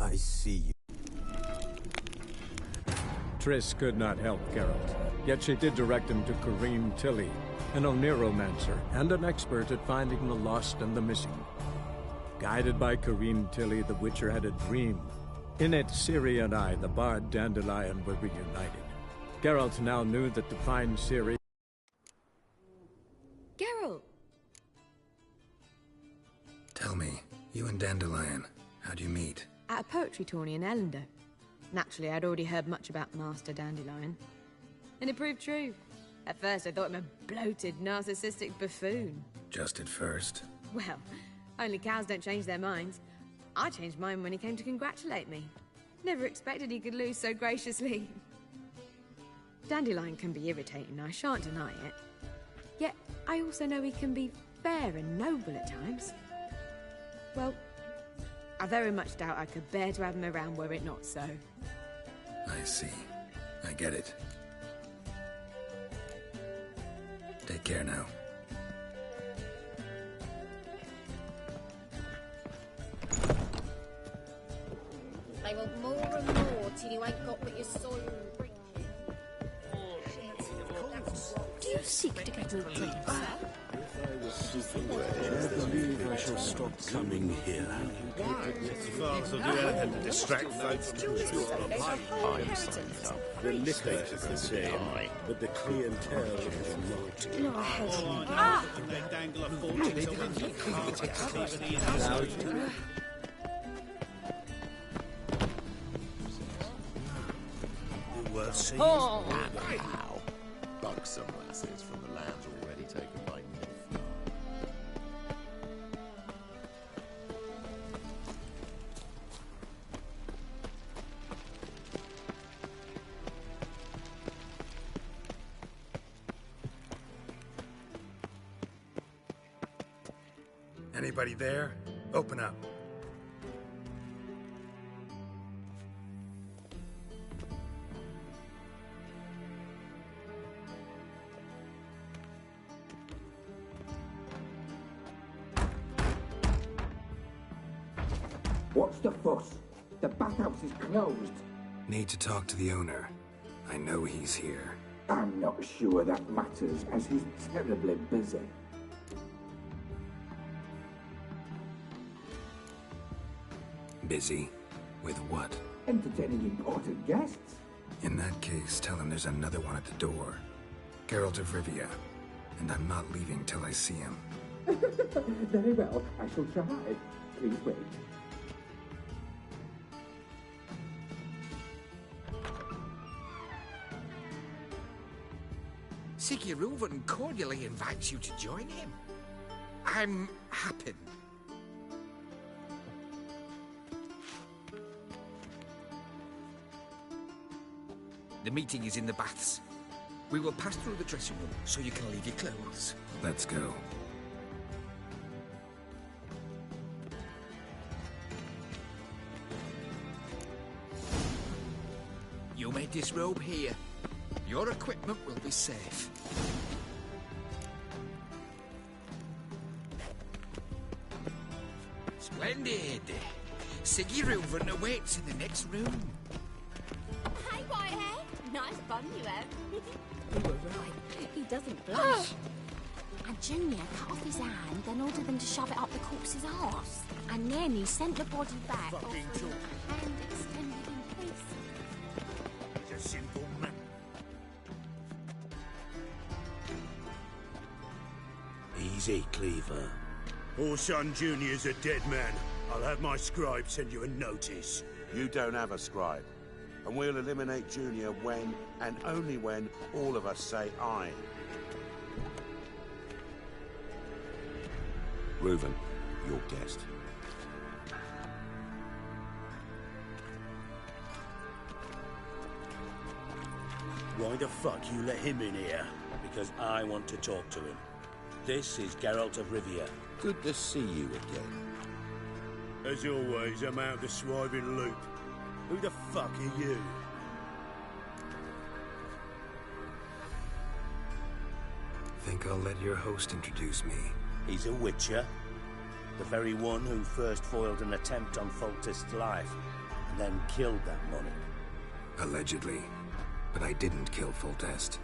I see you. Triss could not help Geralt, yet she did direct him to Kareem Tilly, an Oniromancer and an expert at finding the lost and the missing. Guided by Kareem Tilly, the Witcher had a dream. In it, Ciri and I, the bard Dandelion, were reunited. Geralt now knew that to find Ciri... Geralt! Tell me, you and Dandelion, how'd you meet? At a poetry tourney in Ellender. Naturally, I'd already heard much about Master Dandelion. And it proved true. At first, I thought him a bloated, narcissistic buffoon. Just at first? Well, only cows don't change their minds. I changed mine when he came to congratulate me. Never expected he could lose so graciously. Dandelion can be irritating, I shan't deny it. Yet, I also know he can be fair and noble at times. Well, I very much doubt I could bear to have him around were it not so. I see. I get it. Take care now. They want more and more till you ain't got what your soul brings. Do you seek to get a drink, sir? I believe I shall stop coming here. If I was to do anything to distract folks, I'm signed up. The liquor is the same, but the clientele is not. No, I hate they dangle a fortune worth seeing. Wow. Buxom lasses from the lands already taken by Nifna. Anybody there? Open up. What's the fuss? The bathhouse is closed. Need to talk to the owner. I know he's here. I'm not sure that matters, as he's terribly busy. Busy? With what? Entertaining important guests. In that case, tell him there's another one at the door. Geralt of Rivia. And I'm not leaving till I see him. Very well, I shall try. Please wait. Siguruvin cordially invites you to join him. I'm happy. The meeting is in the baths. We will pass through the dressing room so you can leave your clothes. Let's go. You may disrobe here. Your equipment will be safe. Splendid! Siguruvin awaits in the next room. Hey, Whitehead! Nice bun you have. You were right. He doesn't blush. And Junior cut off his hand, then ordered them to shove it up the corpse's arse. And then he sent the body back, offering a hand extended in peace. He's a simple man. Easy, Cleaver. Orson Jr.'s a dead man. I'll have my scribe send you a notice. You don't have a scribe. And we'll eliminate Junior when, and only when, all of us say aye. Reuven, your guest. Why the fuck you let him in here? Because I want to talk to him. This is Geralt of Rivia. Good to see you again. As always, I'm out of the swiving loop. Who the fuck are you? Think I'll let your host introduce me. He's a witcher. The very one who first foiled an attempt on Foltest's life, and then killed that money. Allegedly. But I didn't kill Foltest.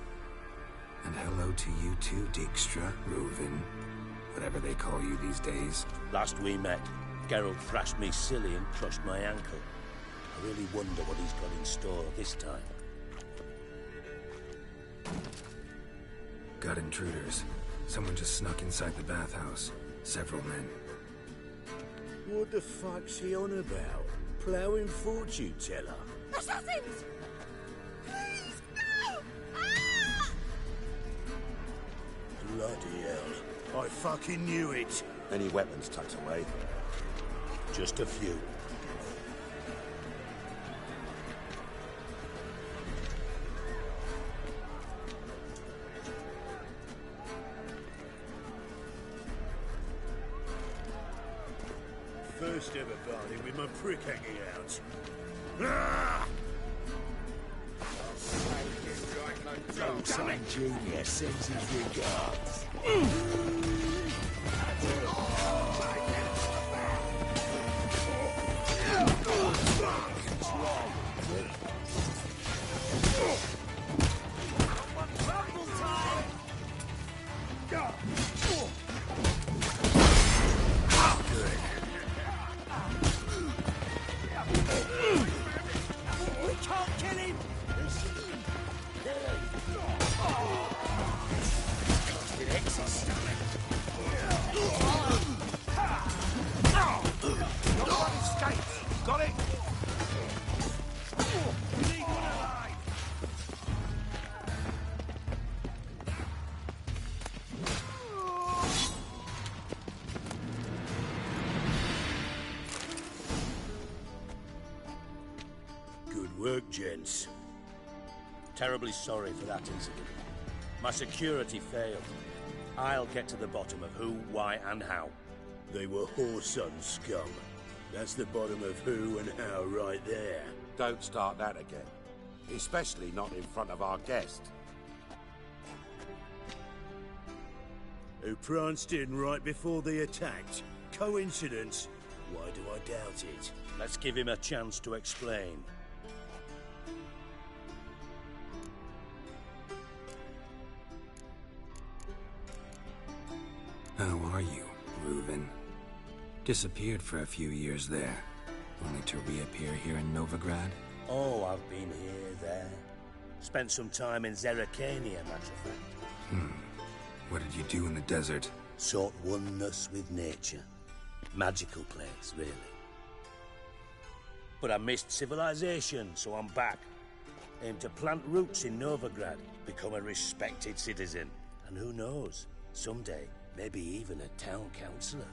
And hello to you too, Dijkstra, Reuven, whatever they call you these days. Last we met, Geralt thrashed me silly and crushed my ankle. I really wonder what he's got in store this time. Got intruders. Someone just snuck inside the bathhouse. Several men. What the fuck's he on about? Ploughing fortune teller? Assassins! Please, no! Ah! Bloody hell. I fucking knew it. Any weapons tucked away? Just a few. First ever party with my prick hanging out. Ah! Son Junior sends his regards. Work, gents. Terribly sorry for that incident. My security failed. I'll get to the bottom of who, why, and how. They were whoreson scum. That's the bottom of who and how right there. Don't start that again. Especially not in front of our guest. Who pranced in right before they attacked. Coincidence? Why do I doubt it? Let's give him a chance to explain. How are you, Reuven? Disappeared for a few years there, only to reappear here in Novigrad? Oh, I've been here, there. Spent some time in Zerrikania, matter of fact. What did you do in the desert? Sought oneness with nature. Magical place, really. But I missed civilization, so I'm back. Aim to plant roots in Novigrad, become a respected citizen. And who knows, someday, maybe even a town councillor.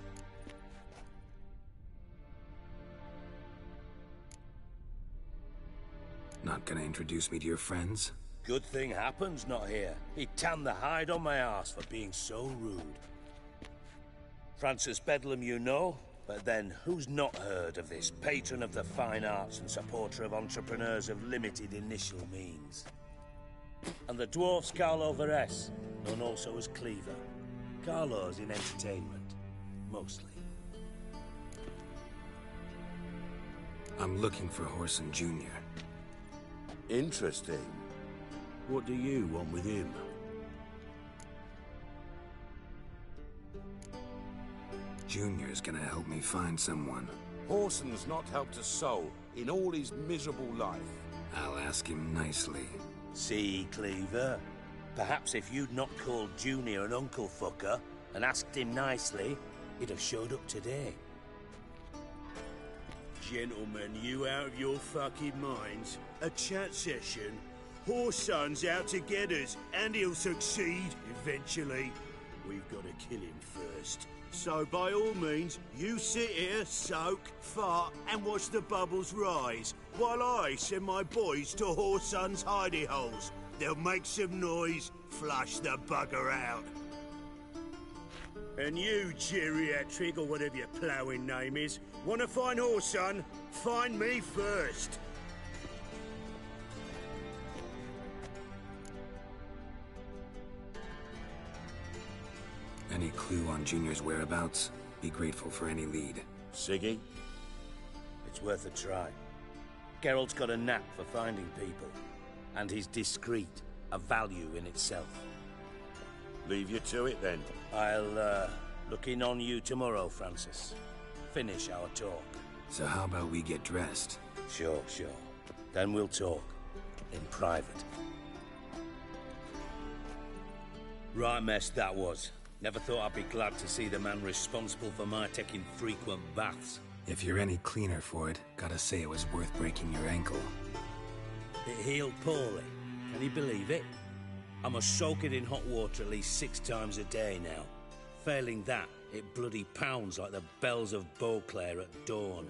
Not gonna introduce me to your friends? Good thing happens not here. He tanned the hide on my arse for being so rude. Francis Bedlam you know, but then who's not heard of this patron of the fine arts and supporter of entrepreneurs of limited initial means? And the dwarf's Carlo Veres, known also as Cleaver. Carlo's in entertainment, mostly. I'm looking for Whoreson Jr. Interesting. What do you want with him? Junior's gonna help me find someone. Whoreson's not helped a soul in all his miserable life. I'll ask him nicely. See, Cleaver? Perhaps if you'd not called Junior an uncle fucker and asked him nicely, he'd have showed up today. Gentlemen, you out of your fucking minds? A chat session? Whoreson's out to get us, and he'll succeed eventually. We've got to kill him first. So by all means, you sit here, soak, fart, and watch the bubbles rise, while I send my boys to Whoreson's hidey holes. They'll make some noise, flush the bugger out. And you, geriatric, or whatever your ploughing name is, want to find Whoreson? Find me first. clue on Junior's whereabouts, be grateful for any lead. Siggy? It's worth a try. Geralt's got a knack for finding people. And he's discreet, a value in itself. Leave you to it, then. I'll, look in on you tomorrow, Francis. Finish our talk. So how about we get dressed? Sure. Then we'll talk. In private. Right mess that was. Never thought I'd be glad to see the man responsible for my taking frequent baths. If you're any cleaner for it, gotta say it was worth breaking your ankle. It healed poorly. Can you believe it? I must soak it in hot water at least 6 times a day now. Failing that, it bloody pounds like the bells of Beauclair at dawn.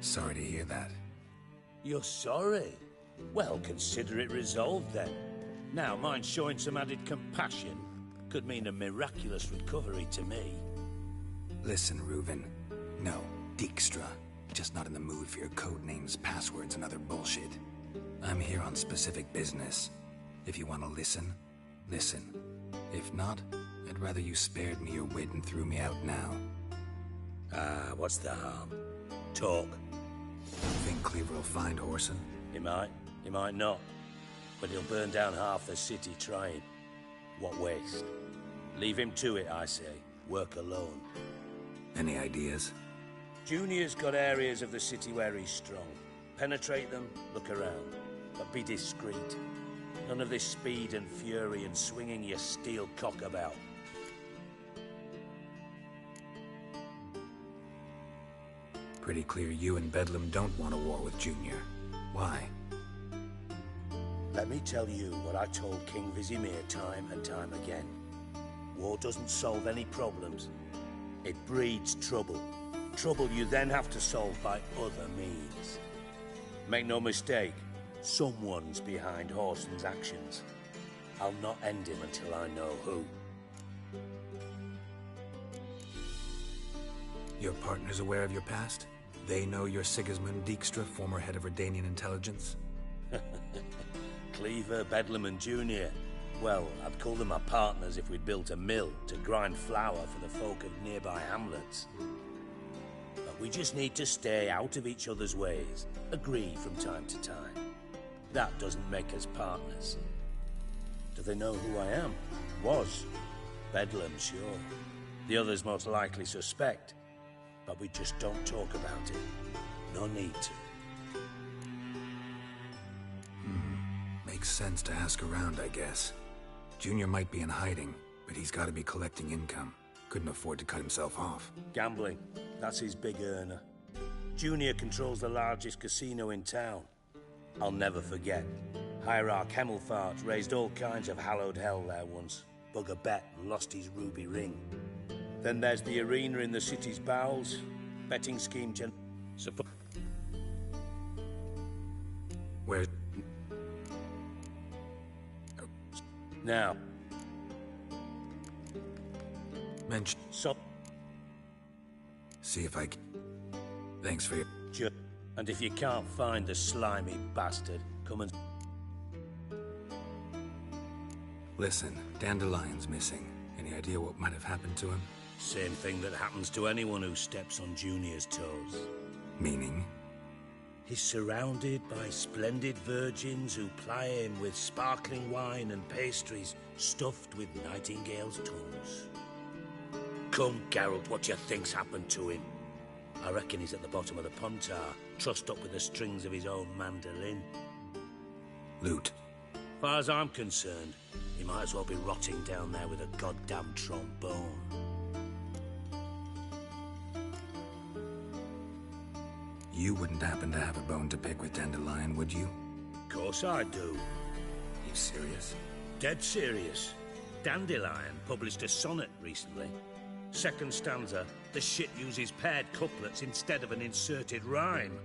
Sorry to hear that. You're sorry? Well, consider it resolved then. Now, mind showing some added compassion could mean a miraculous recovery to me. Listen, Reuven. No, Dijkstra. Just not in the mood for your code names, passwords, and other bullshit. I'm here on specific business. If you want to listen, listen. If not, I'd rather you spared me your wit and threw me out now. What's the harm? Talk. Think Cleaver will find Whoreson? He might not. But he'll burn down half the city trying. What waste? Leave him to it, I say. Work alone. Any ideas? Junior's got areas of the city where he's strong. Penetrate them, look around. But be discreet. None of this speed and fury and swinging your steel cock about. Pretty clear you and Bedlam don't want a war with Junior. Why? Let me tell you what I told King Vizimir time and time again. War doesn't solve any problems. It breeds trouble. Trouble you then have to solve by other means. Make no mistake, someone's behind Whoreson's actions. I'll not end him until I know who. Your partner's aware of your past? They know you're Sigismund Dijkstra, former head of Redanian intelligence? Cleaver, Bedlam and Junior. Well, I'd call them my partners if we'd built a mill to grind flour for the folk of nearby hamlets. But we just need to stay out of each other's ways, agree from time to time. That doesn't make us partners. Do they know who I am? Was. Bedlam, sure. The others most likely suspect. But we just don't talk about it. No need to. Makes sense to ask around, I guess. Junior might be in hiding, but he's got to be collecting income. Couldn't afford to cut himself off. Gambling. That's his big earner. Junior controls the largest casino in town. I'll never forget. Hierarch Hemmelfart raised all kinds of hallowed hell there once. Bug a bet and lost his ruby ring. Then there's the arena in the city's bowels. Betting scheme Where? Now. Mention. So. See if I can. Thanks for your. And if you can't find the slimy bastard, come and. Listen, Dandelion's missing. Any idea what might have happened to him? Same thing that happens to anyone who steps on Junior's toes. Meaning? He's surrounded by splendid virgins who ply him with sparkling wine and pastries stuffed with nightingales' tongues. Come, Geralt, what do you think's happened to him? I reckon he's at the bottom of the Pontar, trussed up with the strings of his own mandolin. Loot. Far as I'm concerned, he might as well be rotting down there with a goddamn trombone. You wouldn't happen to have a bone to pick with Dandelion, would you? Of course I do. You serious? Dead serious. Dandelion published a sonnet recently. Second stanza, the shit uses paired couplets instead of an inserted rhyme.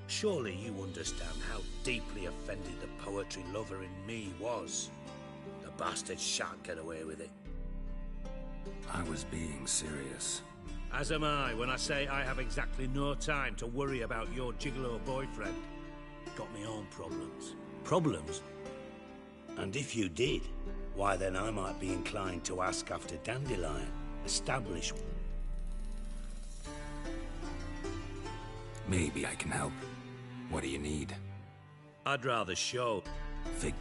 Surely you understand how deeply offended the poetry lover in me was. The bastard shan't get away with it. I was being serious. As am I when I say I have exactly no time to worry about your gigolo boyfriend. Got me own problems. Problems? And if you did, why then I might be inclined to ask after Dandelion. Establish... Maybe I can help. What do you need? I'd rather show. Fig...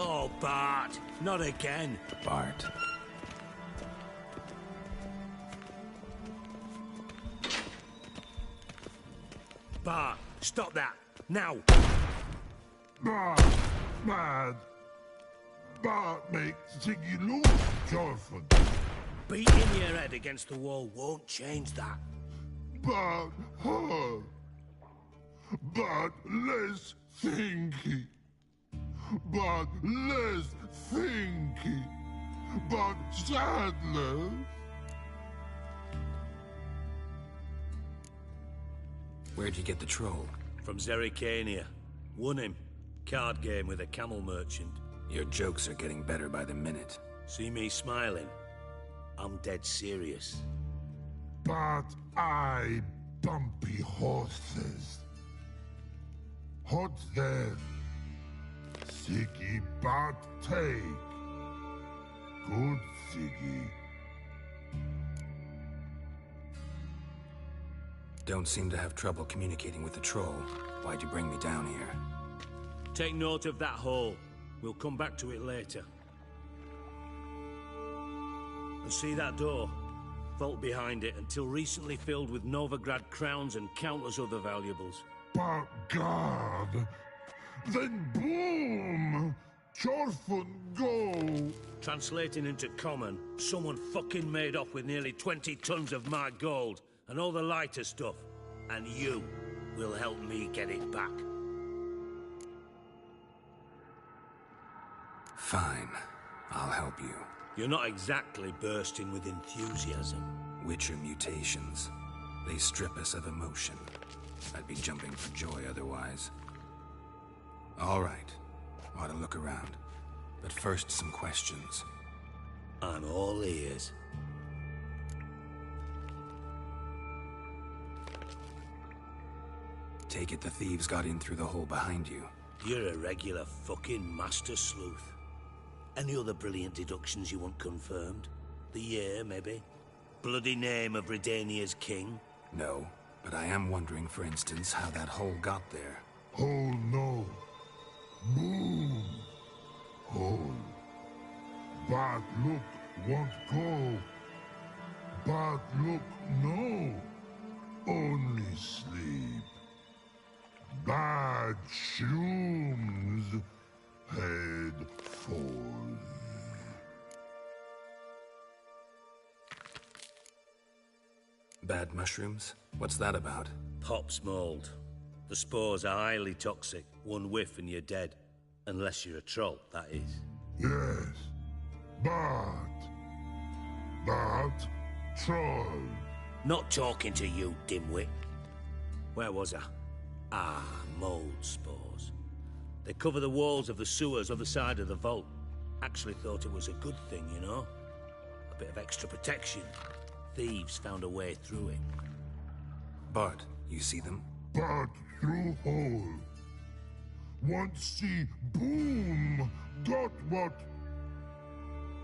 Oh, Bart, not again. Bart. Bart, stop that, now. Bart, mad. Bart makes Ziggy lose, Jonathan. Beating your head against the wall won't change that. Bart, her. Bart, less thinky. But less thinky, but sadness. Where'd you get the troll? From Zerrikania. Won him. Card game with a camel merchant. Your jokes are getting better by the minute. See me smiling? I'm dead serious. But I bumpy horses. Hot there. Ziggy, but take. Good Ziggy. Don't seem to have trouble communicating with the troll. Why'd you bring me down here? Take note of that hole. We'll come back to it later. And see that door? Vault behind it, until recently filled with Novigrad crowns and countless other valuables. But God... Then boom! Chorfun go! Translating into common, someone fucking made off with nearly 20 tons of my gold and all the lighter stuff. And you will help me get it back. Fine. I'll help you. You're not exactly bursting with enthusiasm. Witcher mutations. They strip us of emotion. I'd be jumping for joy otherwise. All right. Ought to look around. But first, some questions. I'm all ears. Take it the thieves got in through the hole behind you. You're a regular fucking master sleuth. Any other brilliant deductions you want confirmed? The year, maybe? Bloody name of Redania's king? No, but I am wondering, for instance, how that hole got there. Hole no. Boom. Hole. But look, won't go. But look, no. Only sleep. Bad shrooms. Head falls. Bad mushrooms? What's that about? Pop's mold. The spores are highly toxic. One whiff and you're dead. Unless you're a troll, that is. Yes. But troll. Not talking to you, dimwit. Where was I? Ah, mold spores. They cover the walls of the sewers other side of the vault. Actually thought it was a good thing, you know? A bit of extra protection. Thieves found a way through it. Bart, you see them? But through hole. Want see boom. Got what?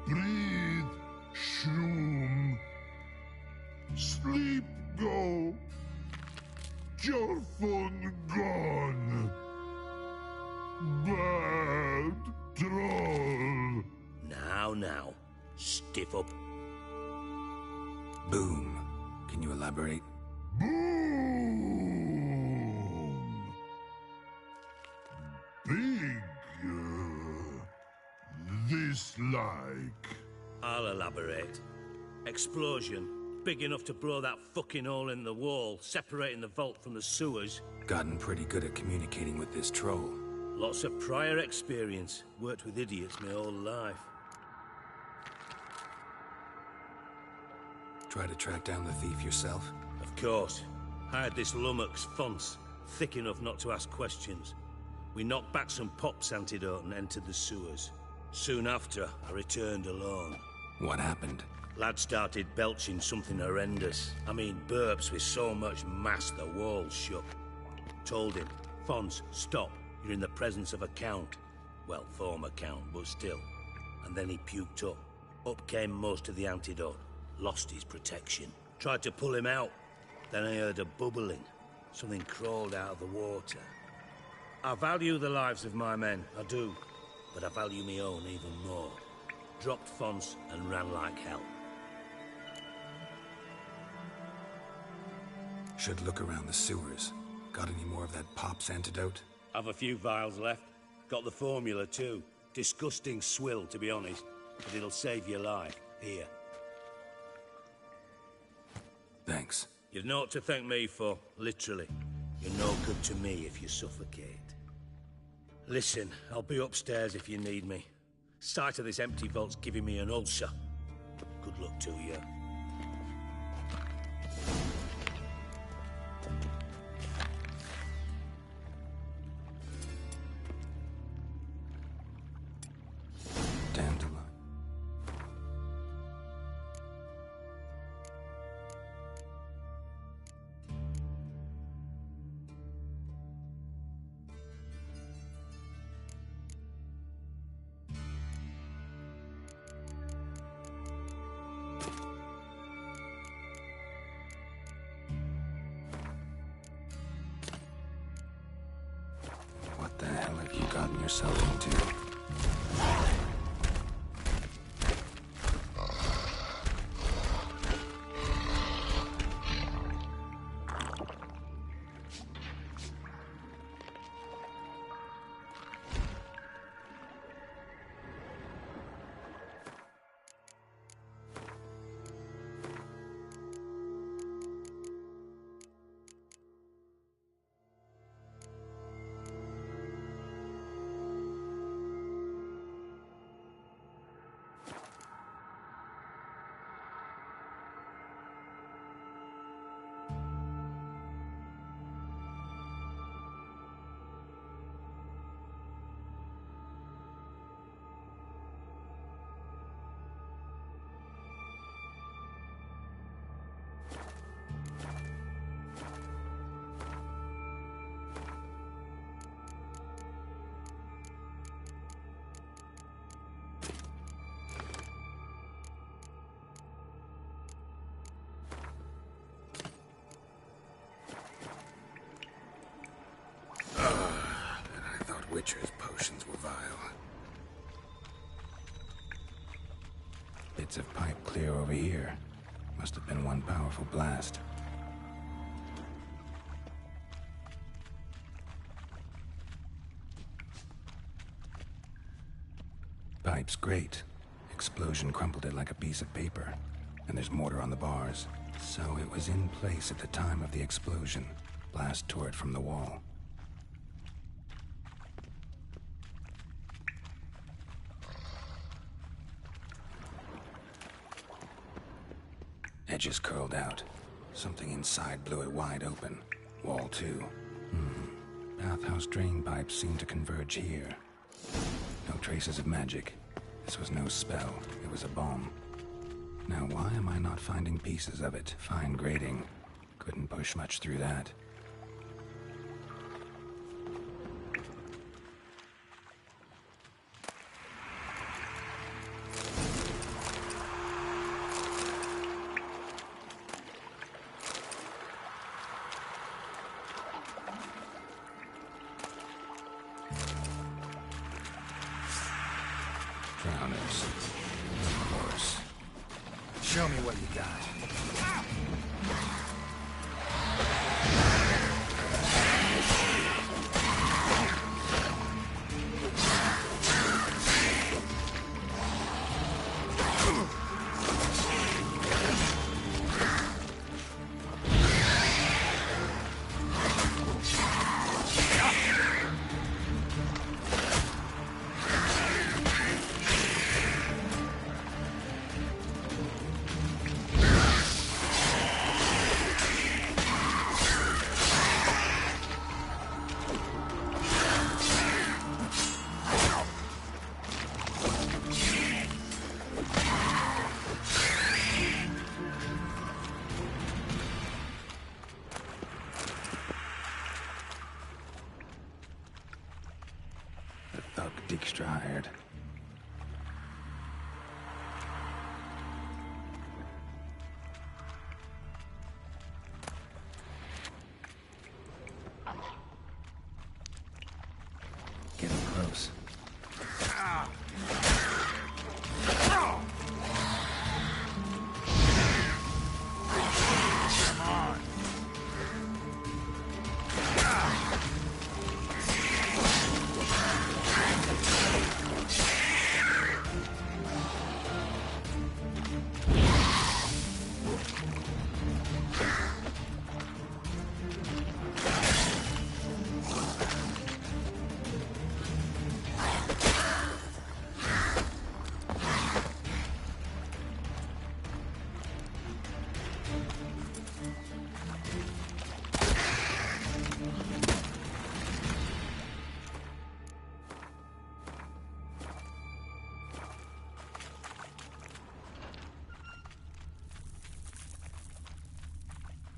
Breathe. Shroom. Sleep go. Your phone gone. Bad troll. Now. Stiff up. Boom. Can you elaborate? Boom. Big. This like. I'll elaborate. Explosion. big enough to blow that fucking hole in the wall, separating the vault from the sewers. Gotten pretty good at communicating with this troll. Lots of prior experience. Worked with idiots my whole life. Try to track down the thief yourself? Of course. Hired this lummox, Fonce, thick enough not to ask questions. We knocked back some pops antidote and entered the sewers. Soon after, I returned alone. What happened? Lad started belching something horrendous. I mean, burps with so much mass the walls shook. Told him, Fonce, stop. You're in the presence of a count. Well, former count, but still. And then he puked up. Up came most of the antidote. Lost his protection. Tried to pull him out. Then I heard a bubbling. Something crawled out of the water. I value the lives of my men, I do. But I value my own even more. Dropped Fonce and ran like hell. Should look around the sewers. Got any more of that pop's antidote? I've a few vials left. Got the formula too. Disgusting swill, to be honest. But it'll save your life. Here. Thanks. You've naught to thank me for, literally. You're no good to me if you suffocate. Listen, I'll be upstairs if you need me. Sight of this empty vault's giving me an ulcer. Good luck to you. What the hell have you gotten yourself into? Witcher's potions were vile. Bits of pipe clear over here. Must have been one powerful blast. Pipe's great. Explosion crumpled it like a piece of paper. And there's mortar on the bars. So it was in place at the time of the explosion. Blast tore it from the wall. Edges curled out. Something inside blew it wide open. Wall too. Bathhouse drain pipes seem to converge here. No traces of magic. This was no spell. It was a bomb. Now why am I not finding pieces of it? Fine grating. Couldn't push much through that. Drowners. Of course. Show me what you got.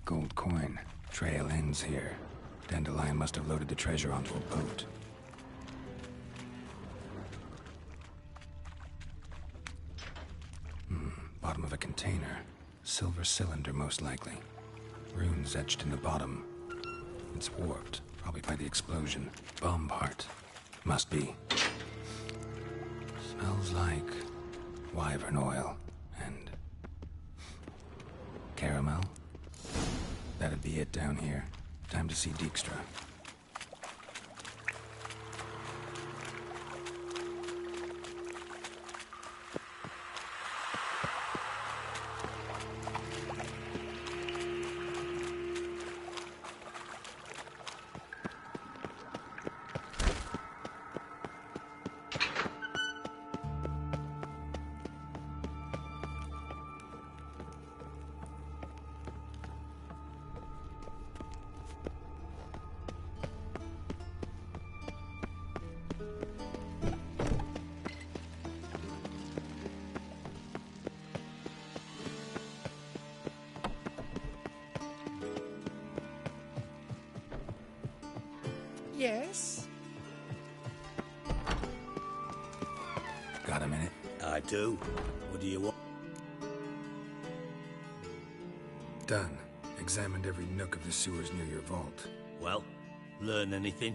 gold coin. Trail ends here. Dandelion must have loaded the treasure onto a boat. Bottom of a container. Silver cylinder, most likely. Runes etched in the bottom. It's warped, probably by the explosion. Bomb part. Must be. Smells like wyvern oil and caramel. That'd be it down here. Time to see Dijkstra. Yes? Got a minute? I do. What do you want? Done. Examined every nook of the sewers near your vault. Well, learn anything?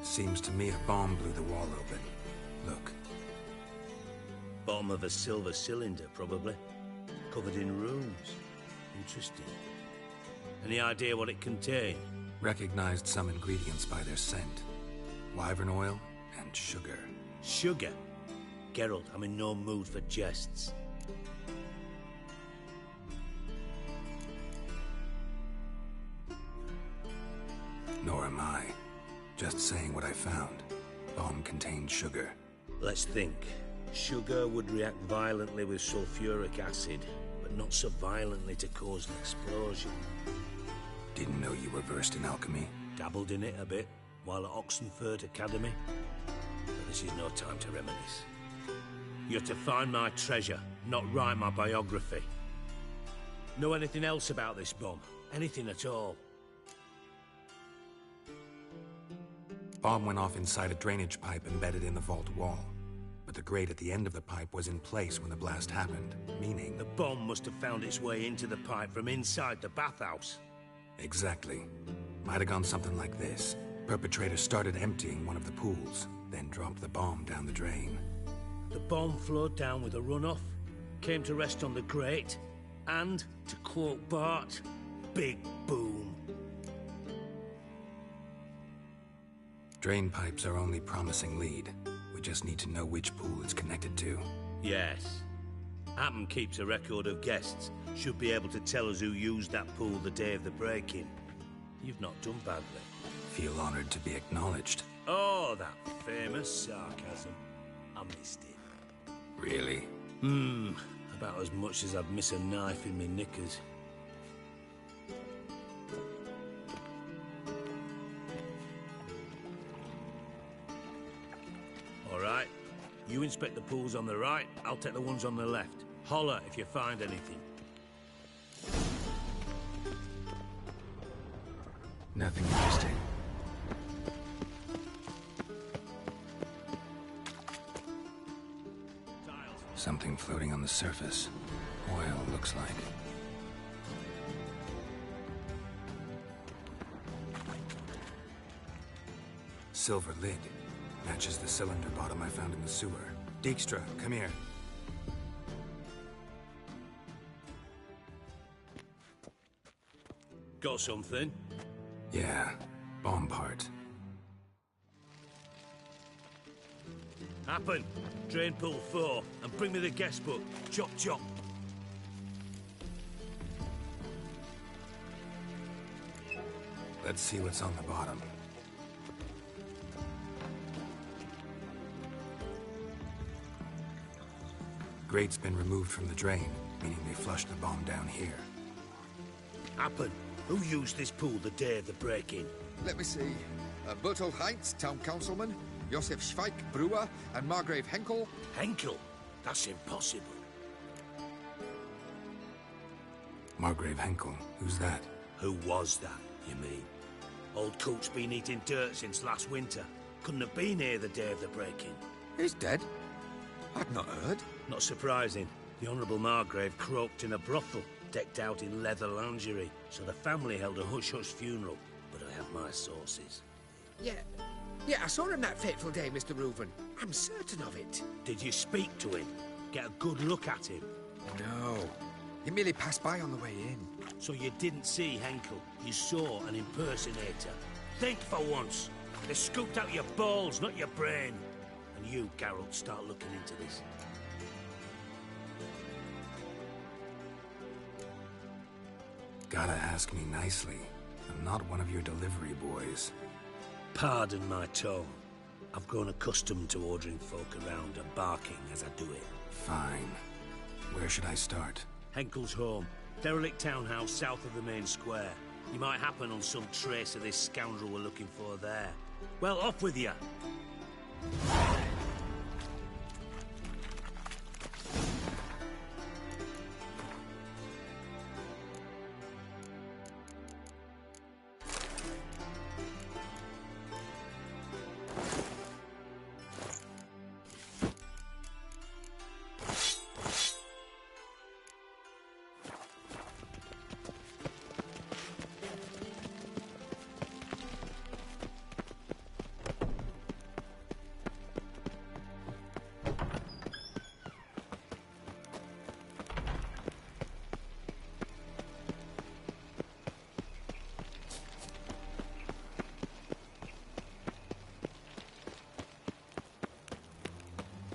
Seems to me a bomb blew the wall open. Look. Bottom of a silver cylinder, probably. Covered in runes. Interesting. Any idea what it contained? Recognized some ingredients by their scent. Wyvern oil and sugar. Sugar? Geralt, I'm in no mood for jests. Nor am I. Just saying what I found. Bomb contained sugar. Let's think. Sugar would react violently with sulfuric acid, but not so violently to cause an explosion. Didn't know you were versed in alchemy. Dabbled in it a bit, while at Oxenford Academy. But this is no time to reminisce. You're to find my treasure, not write my biography. Know anything else about this bomb? Anything at all? Bomb went off inside a drainage pipe embedded in the vault wall. But the grate at the end of the pipe was in place when the blast happened, meaning... The bomb must have found its way into the pipe from inside the bathhouse. Exactly. Might have gone something like this. Perpetrator started emptying one of the pools, then dropped the bomb down the drain. The bomb flowed down with a runoff, came to rest on the grate, and, to quote Bart, big boom. Drain pipes are only promising lead. We just need to know which pool it's connected to. Yes. Appen keeps a record of guests. Should be able to tell us who used that pool the day of the break-in. You've not done badly. Feel honored to be acknowledged. Oh, that famous sarcasm. I missed it. Really? About as much as I'd miss a knife in me knickers. All right. You inspect the pools on the right, I'll take the ones on the left. Holler if you find anything. Nothing interesting. Something floating on the surface. Oil, looks like. Silver lid. Matches the cylinder bottom I found in the sewer. Dijkstra, come here. Got something? Yeah, bomb part. Happen. Drain pool 4, and bring me the guest book. Chop chop. Let's see what's on the bottom. Grate's been removed from the drain, meaning they flushed the bomb down here. Happen. Who used this pool the day of the break-in? Let me see. Bertolt Heinz, town councilman, Josef Schweik, brewer, and Margrave Henkel. Henkel? That's impossible. Margrave Henkel? Who's that? Who was that, you mean? Old Coot's been eating dirt since last winter. Couldn't have been here the day of the break-in. He's dead? I'd not heard. Not surprising. The Honourable Margrave croaked in a brothel, decked out in leather lingerie, so the family held a hush-hush funeral. But I have my sources. Yeah, I saw him that fateful day, Mr. Reuven. I'm certain of it. Did you speak to him? Get a good look at him? No. He merely passed by on the way in. So you didn't see Henkel? You saw an impersonator? Think for once. They scooped out your balls, not your brain. And you, Geralt, start looking into this. Gotta ask me nicely. I'm not one of your delivery boys. Pardon my tone. I've grown accustomed to ordering folk around and barking as I do it. Fine. Where should I start? Henkel's home. Derelict townhouse south of the main square. You might happen on some trace of this scoundrel we're looking for there. Well, off with you!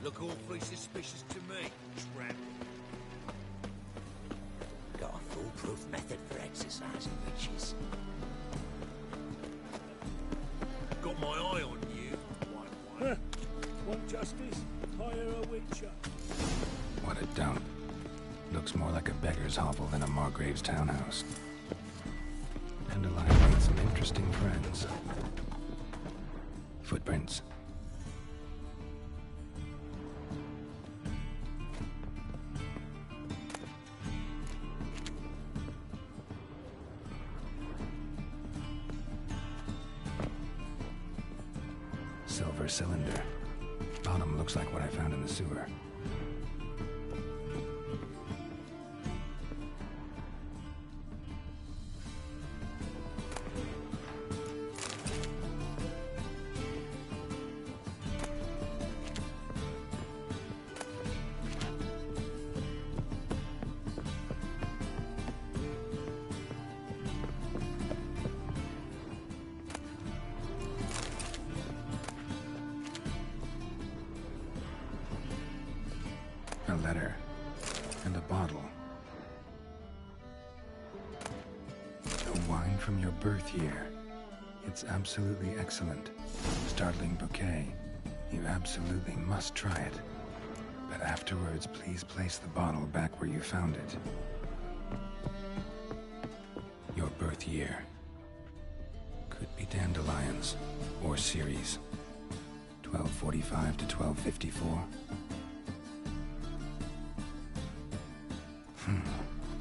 Look awfully suspicious to me, tramp. Got a foolproof method for exercising witches. Got my eye on you, white one. Want justice? Hire a witcher. What a dump. Looks more like a beggar's hovel than a Margrave's townhouse. Dandelion made some interesting friends. Footprints. Silver cylinder. Bottom looks like what I found in the sewer. A letter. And a bottle. A wine from your birth year. It's absolutely excellent. Startling bouquet. You absolutely must try it. But afterwards, please place the bottle back where you found it. Your birth year. Could be dandelions. Or Ceres. 1245 to 1254.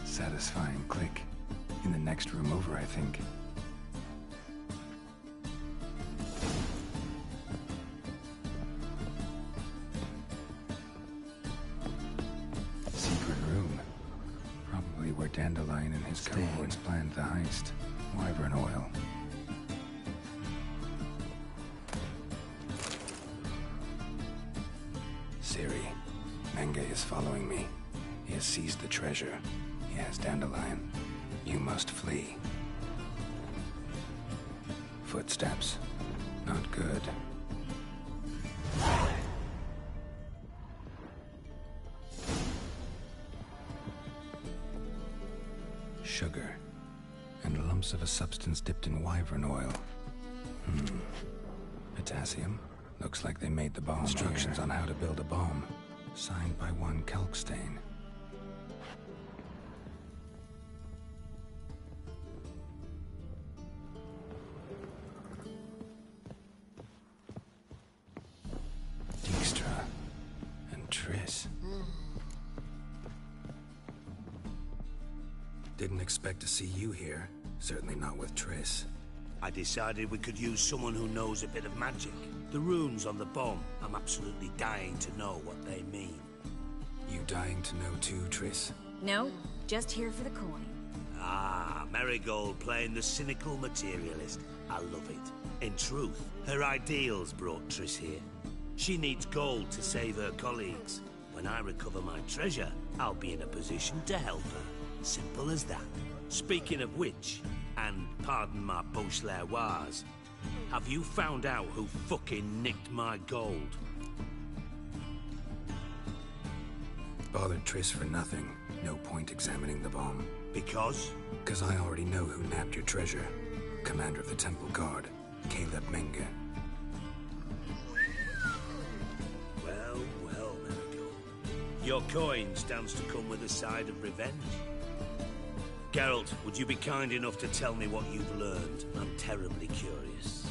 Satisfying click. In the next room over, I think. Secret room. Probably where Dandelion and his cohorts planned the heist. Wyvern oil. Ciri. Menge is following me. He has seized the treasure. He has Dandelion. You must flee. Footsteps. Not good. Sugar. And lumps of a substance dipped in wyvern oil. Potassium. Looks like they made the bomb. Instructions on how to build a bomb. Signed by one Kalkstain. Didn't expect to see you here. Certainly not with Triss. I decided we could use someone who knows a bit of magic. The runes on the bomb, I'm absolutely dying to know what they mean. You dying to know too, Triss? No, just here for the coin. Ah, Marigold playing the cynical materialist. I love it. In truth, her ideals brought Triss here. She needs gold to save her colleagues. When I recover my treasure, I'll be in a position to help her. Simple as that. Speaking of which, and pardon my Beauclervoise, have you found out who fucking nicked my gold? Bothered Triss for nothing. No point examining the bomb. Because? Because I already know who nabbed your treasure. Commander of the Temple Guard, Caleb Menge. Well, Marigold. Your coin stands to come with a side of revenge. Geralt, would you be kind enough to tell me what you've learned? I'm terribly curious.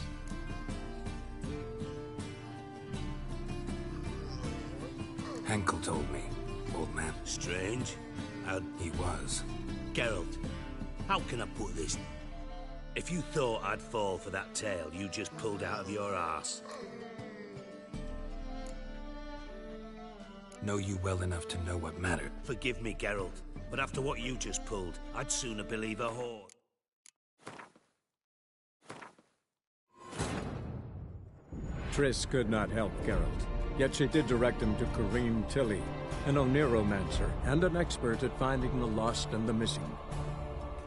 Henkel told me, old man. Strange. He was. Geralt, how can I put this? If you thought I'd fall for that tale you just pulled out of your arse. Know you well enough to know what mattered. Forgive me, Geralt, but after what you just pulled, I'd sooner believe a whore. Triss could not help Geralt, yet she did direct him to Corrine Tilly, an Oniromancer and an expert at finding the lost and the missing.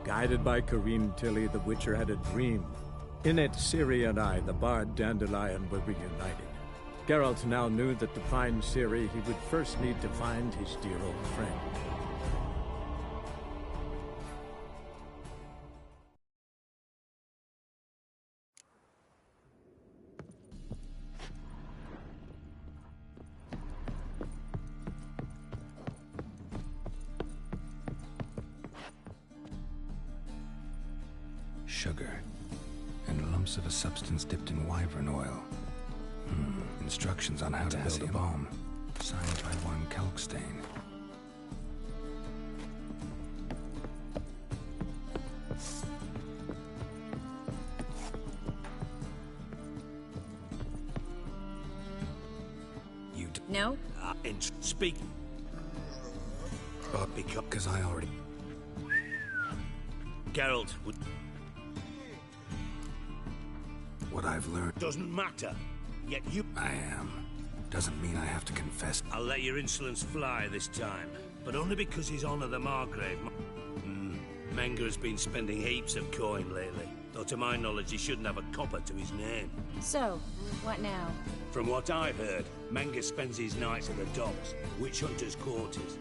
Guided by Corrine Tilly, the Witcher had a dream. In it, Ciri and I, the bard Dandelion, were reunited. Geralt now knew that to find Ciri, he would first need to find his dear old friend. Sugar, and lumps of a substance dipped in wyvern oil. Instructions on how to build a bomb. Signed by one Kalkstein. No? Speak. Because I already... Geralt would... What I've learned... Doesn't matter. Yet you... I am. Doesn't mean I have to confess. I'll let your insolence fly this time, but only because his honor the Margrave... Menge has been spending heaps of coin lately, though to my knowledge he shouldn't have a copper to his name. So, what now? From what I've heard, Menge spends his nights at the docks, witch hunters' quarters.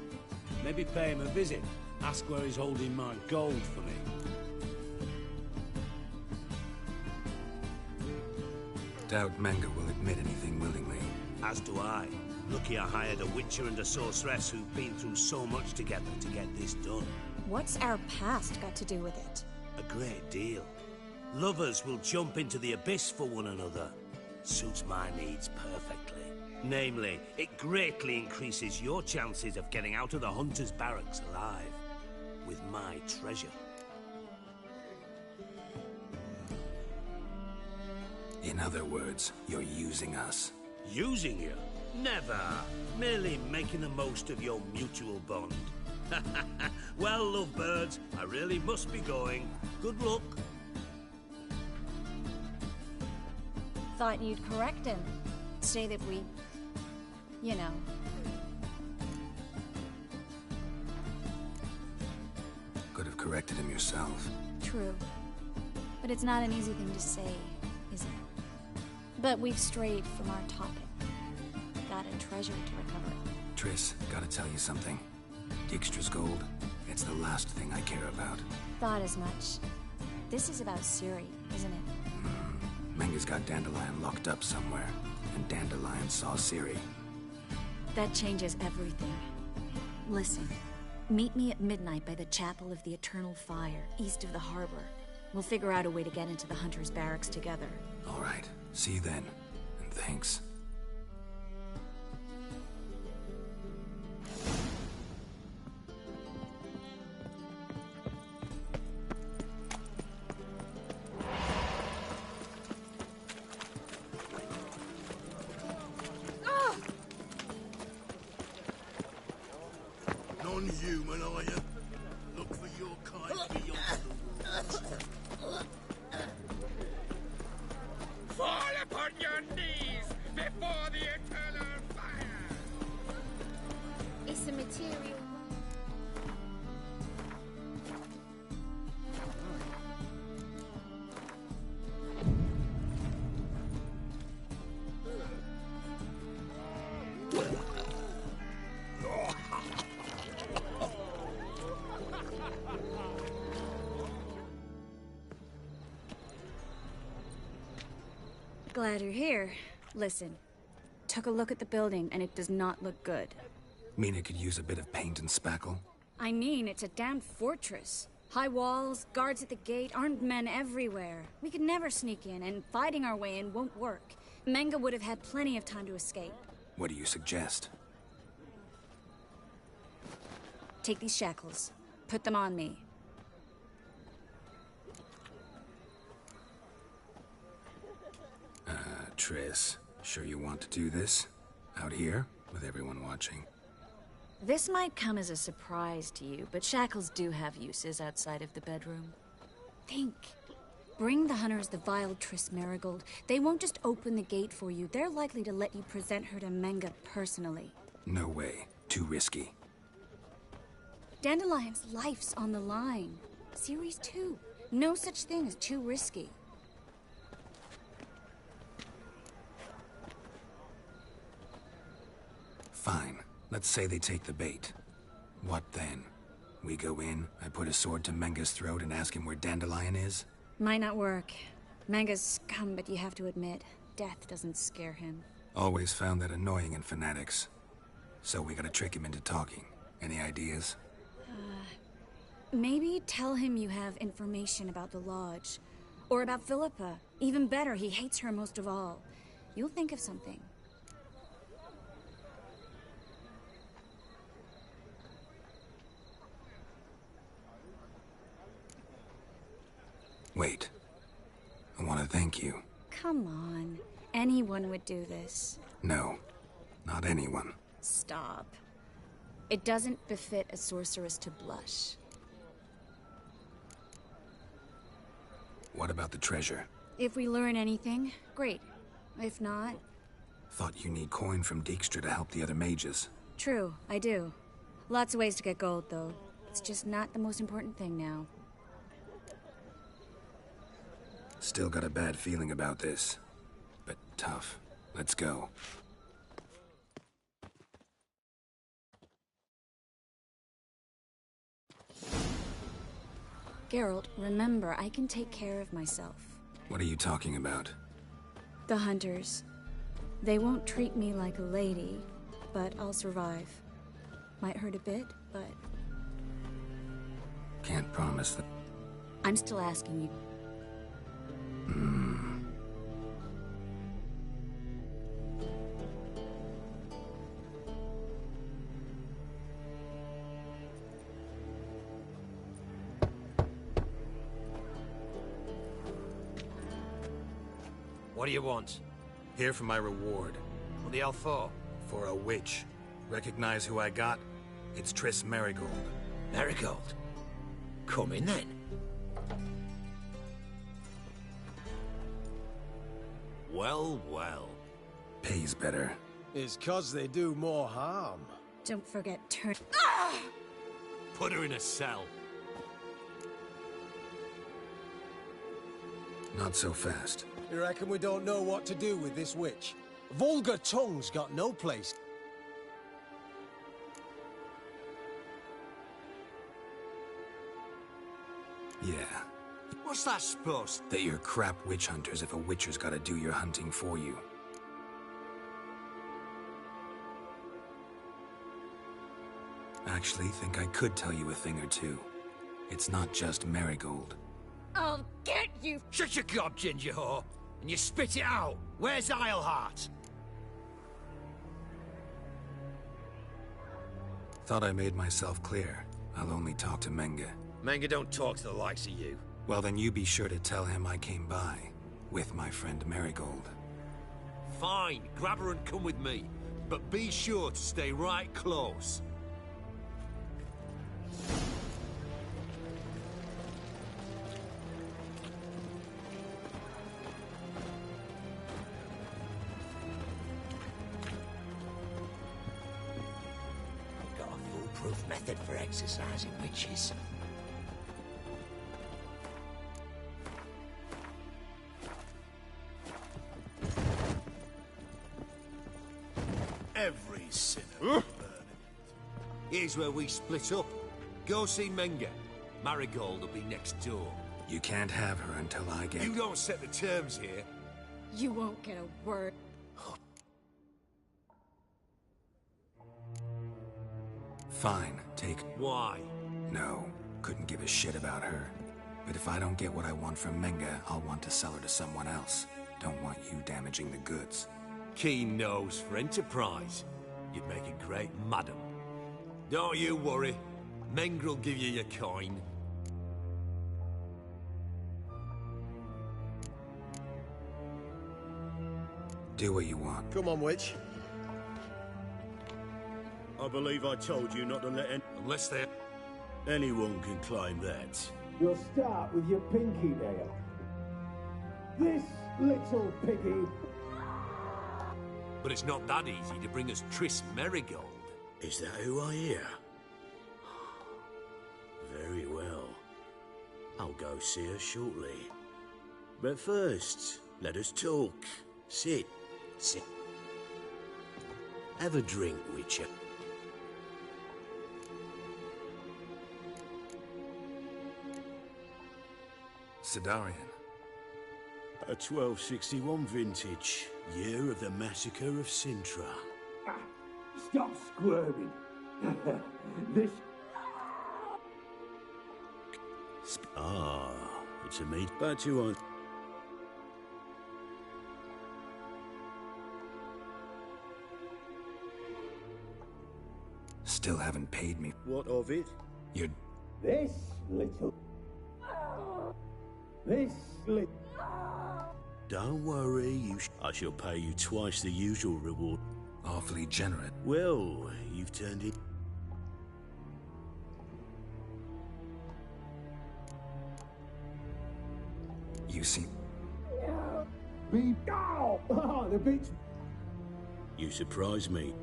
Maybe pay him a visit. Ask where he's holding my gold for me. Doubt Menge will admit anything willingly. As do I. Lucky I hired a witcher and a sorceress who've been through so much together to get this done. What's our past got to do with it? A great deal. Lovers will jump into the abyss for one another. Suits my needs perfectly. Namely, it greatly increases your chances of getting out of the hunter's barracks alive. With my treasure. In other words, you're using us. Using you? Never. Merely making the most of your mutual bond. Well, lovebirds, I really must be going. Good luck. Thought you'd correct him. Say that we... you know... Could have corrected him yourself. True. But it's not an easy thing to say, is it? But we've strayed from our topic. Got a treasure to recover. Triss, gotta tell you something. Dijkstra's gold, it's the last thing I care about. Thought as much. This is about Ciri, isn't it? Menge's got Dandelion locked up somewhere, and Dandelion saw Ciri. That changes everything. Listen, meet me at midnight by the Chapel of the Eternal Fire, east of the harbor. We'll figure out a way to get into the Hunter's barracks together. All right, see you then, and thanks. non-human, are you? Look for your kind beyond the walls. Fall upon your knees before the eternal fire! It's a material. Glad you're here. Listen, took a look at the building and it does not look good. Mean it could use a bit of paint and spackle? I mean, it's a damn fortress. High walls, guards at the gate, armed men everywhere. We could never sneak in, and fighting our way in won't work. Menge would have had plenty of time to escape. What do you suggest? Take these shackles. Put them on me. Triss, sure you want to do this? Out here, with everyone watching? This might come as a surprise to you, but shackles do have uses outside of the bedroom. Think. Bring the hunters the vile Triss Marigold. They won't just open the gate for you. They're likely to let you present her to Menge personally. No way. Too risky. Dandelion's life's on the line. Series 2. No such thing as too risky. Fine. Let's say they take the bait. What then? We go in, I put a sword to Menge's throat and ask him where Dandelion is? Might not work. Menge's scum, but you have to admit, death doesn't scare him. Always found that annoying in fanatics. So we gotta trick him into talking. Any ideas? Maybe tell him you have information about the Lodge. Or about Philippa. Even better, he hates her most of all. You'll think of something. Wait. I want to thank you. Come on. Anyone would do this. No. Not anyone. Stop. It doesn't befit a sorceress to blush. What about the treasure? If we learn anything, great. If not... Thought you need coin from Dijkstra to help the other mages. True, I do. Lots of ways to get gold, though. It's just not the most important thing now. Still got a bad feeling about this. But tough. Let's go. Geralt, remember, I can take care of myself. What are you talking about? The hunters. They won't treat me like a lady, but I'll survive. Might hurt a bit, but... Can't promise that. I'm still asking you. What do you want? Here for my reward. What the hell for? For a witch. Recognize who I got? It's Triss Marigold. Marigold? Come in then. Well, well. Pays better. It's 'cause they do more harm. Don't forget turn... Put her in a cell. Not so fast. You reckon we don't know what to do with this witch? Vulgar tongue's got no place. Yeah. What's that supposed? That you're crap witch hunters if a witcher's gotta do your hunting for you. Actually, think I could tell you a thing or two. It's not just Marigold. I'll get you! Shut your gob, ginger whore! And you spit it out! Where's Isleheart? Thought I made myself clear. I'll only talk to Menge. Menge don't talk to the likes of you. Well, then you be sure to tell him I came by. With my friend Marigold. Fine, grab her and come with me. But be sure to stay right close. foolproof method for exercising witches. Every sinner. Here's where we split up. Go see Menga. Marigold will be next door. You can't have her until I get... You don't set the terms here. You won't get a word. Fine, take... Why? No, couldn't give a shit about her. But if I don't get what I want from Menga, I'll want to sell her to someone else. Don't want you damaging the goods. Keen nose for enterprise. You'd make a great madam. Don't you worry. Mengrel give you your coin. Do what you want. Come on, witch. I believe I told you not to let Unless they're... anyone can claim that. You'll start with your pinky nail. This little piggy. But it's not that easy to bring us Triss Merigold. Is that who I hear? Very well. I'll go see her shortly. But first, let us talk. Sit. Sit. Have a drink, Witcher. Sidarian. A 1261 vintage, year of the massacre of Sintra. Stop squirming. This... Ah, it's a meat, but you won't. Still haven't paid me. What of it? You're... This little... This little... Don't worry, I shall pay you twice the usual reward. Awfully generous. Well, you've turned it... You seem... Be... Ow! Oh, the bitch... You surprise me.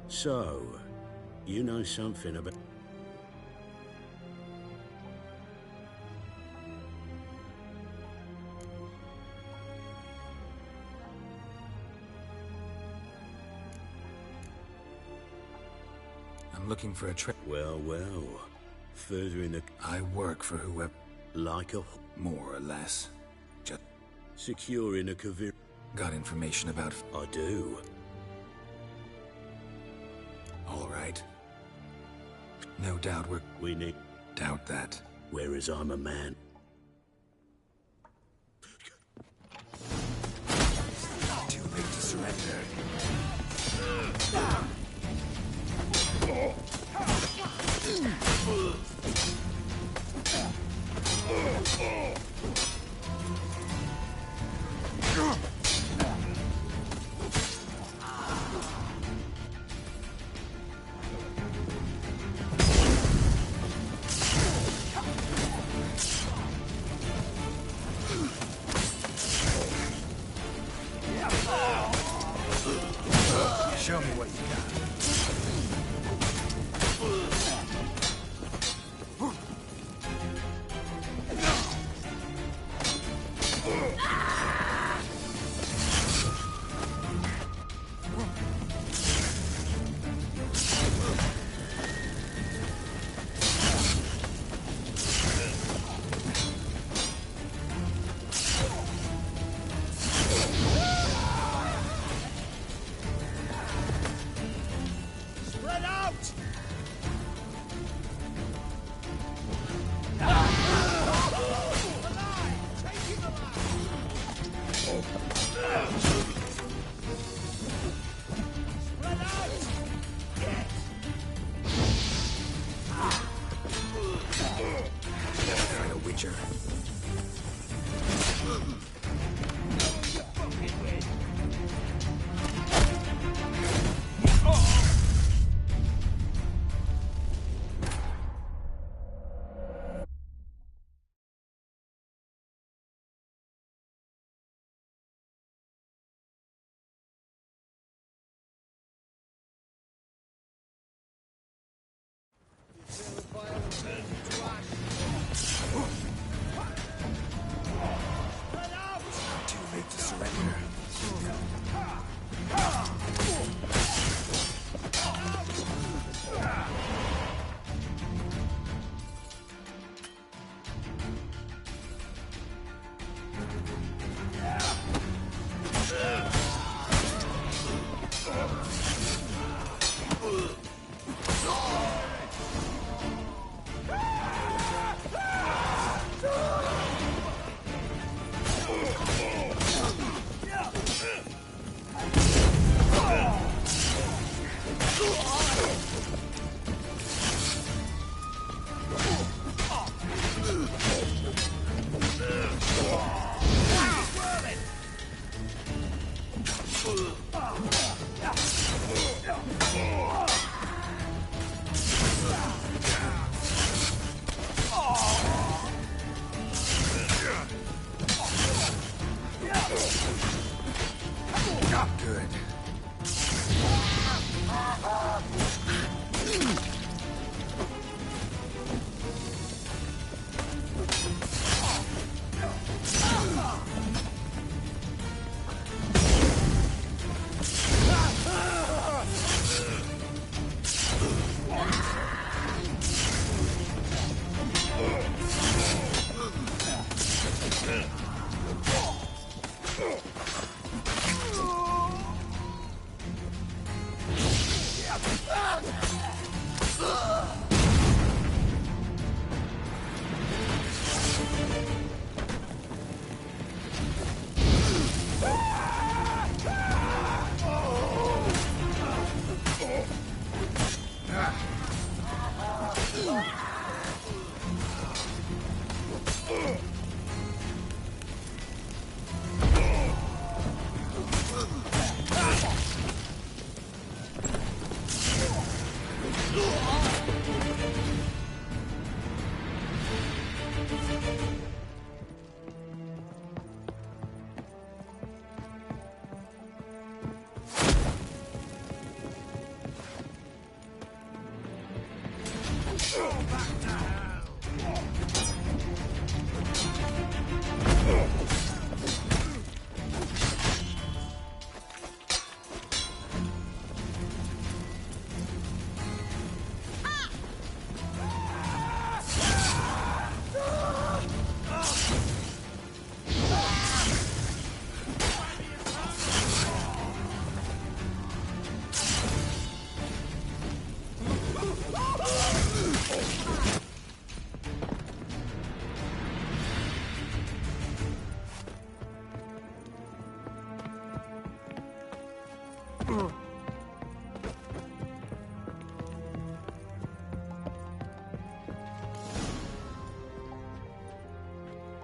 So, you know something about... I'm looking for a trip. Well, well. Further in the... I work for whoever... Like a... More or less. Just... Securing a cavir... Got information about... I do. All right. No doubt we need... Doubt that. Whereas I'm a man. Too late to surrender. Show me what you got.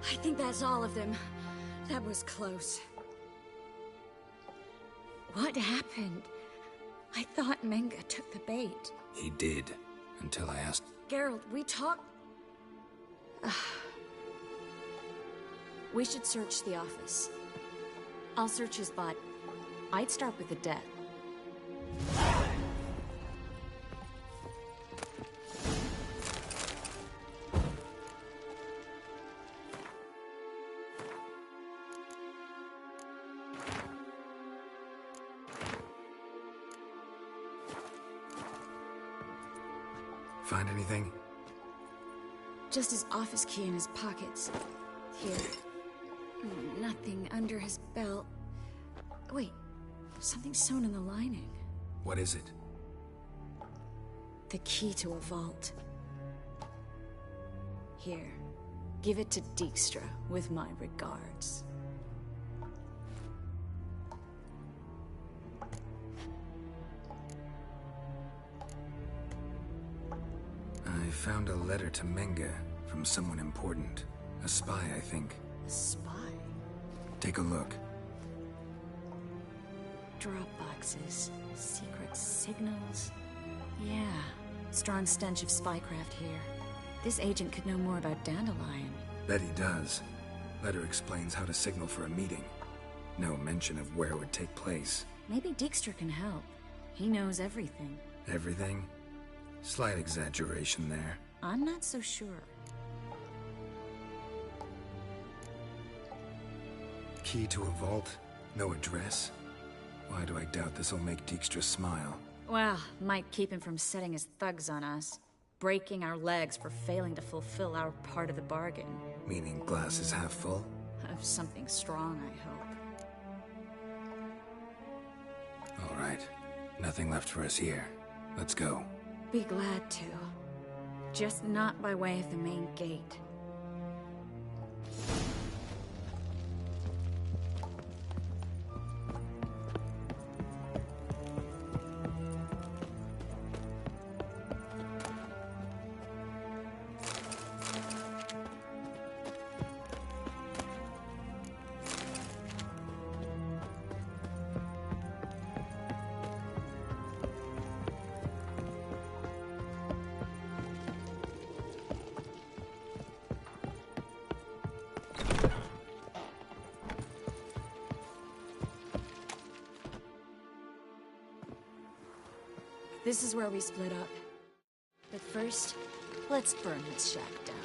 I think that's all of them. That was close. What happened? I thought Menge took the bait. He did, until I asked... Geralt, we talked... We should search the office. I'll search his body. I'd start with the death. Find anything? Just his office key in his pockets. Here. Nothing under his belt. Wait, something sewn in the lining. What is it? The key to a vault. Here, give it to Dijkstra with my regards. I found a letter to Menge from someone important. A spy, I think. A spy? Take a look. Drop boxes, secret signals. Yeah, strong stench of spycraft here. This agent could know more about Dandelion. Bet he does. Letter explains how to signal for a meeting. No mention of where it would take place. Maybe Dijkstra can help. He knows everything. Everything? Slight exaggeration there. I'm not so sure. Key to a vault? No address? Why do I doubt this'll make Dijkstra smile? Well, might keep him from setting his thugs on us. Breaking our legs for failing to fulfill our part of the bargain. Meaning glass is half full? Of something strong, I hope. All right. Nothing left for us here. Let's go. Be glad to. Just not by way of the main gate. This is where we split up. But first, let's burn this shack down.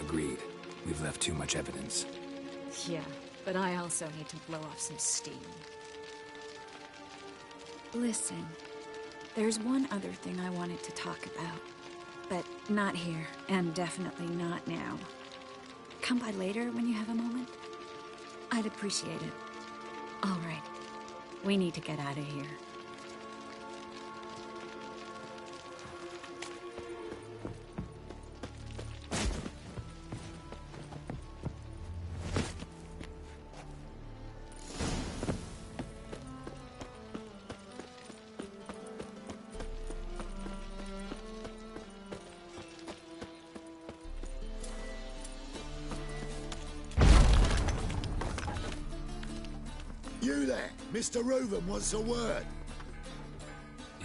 Agreed. We've left too much evidence. Yeah, but I also need to blow off some steam. Listen, there's one other thing I wanted to talk about. But not here, and definitely not now. Come by later when you have a moment. I'd appreciate it. All right, we need to get out of here. there? Mr. Reuben wants a word.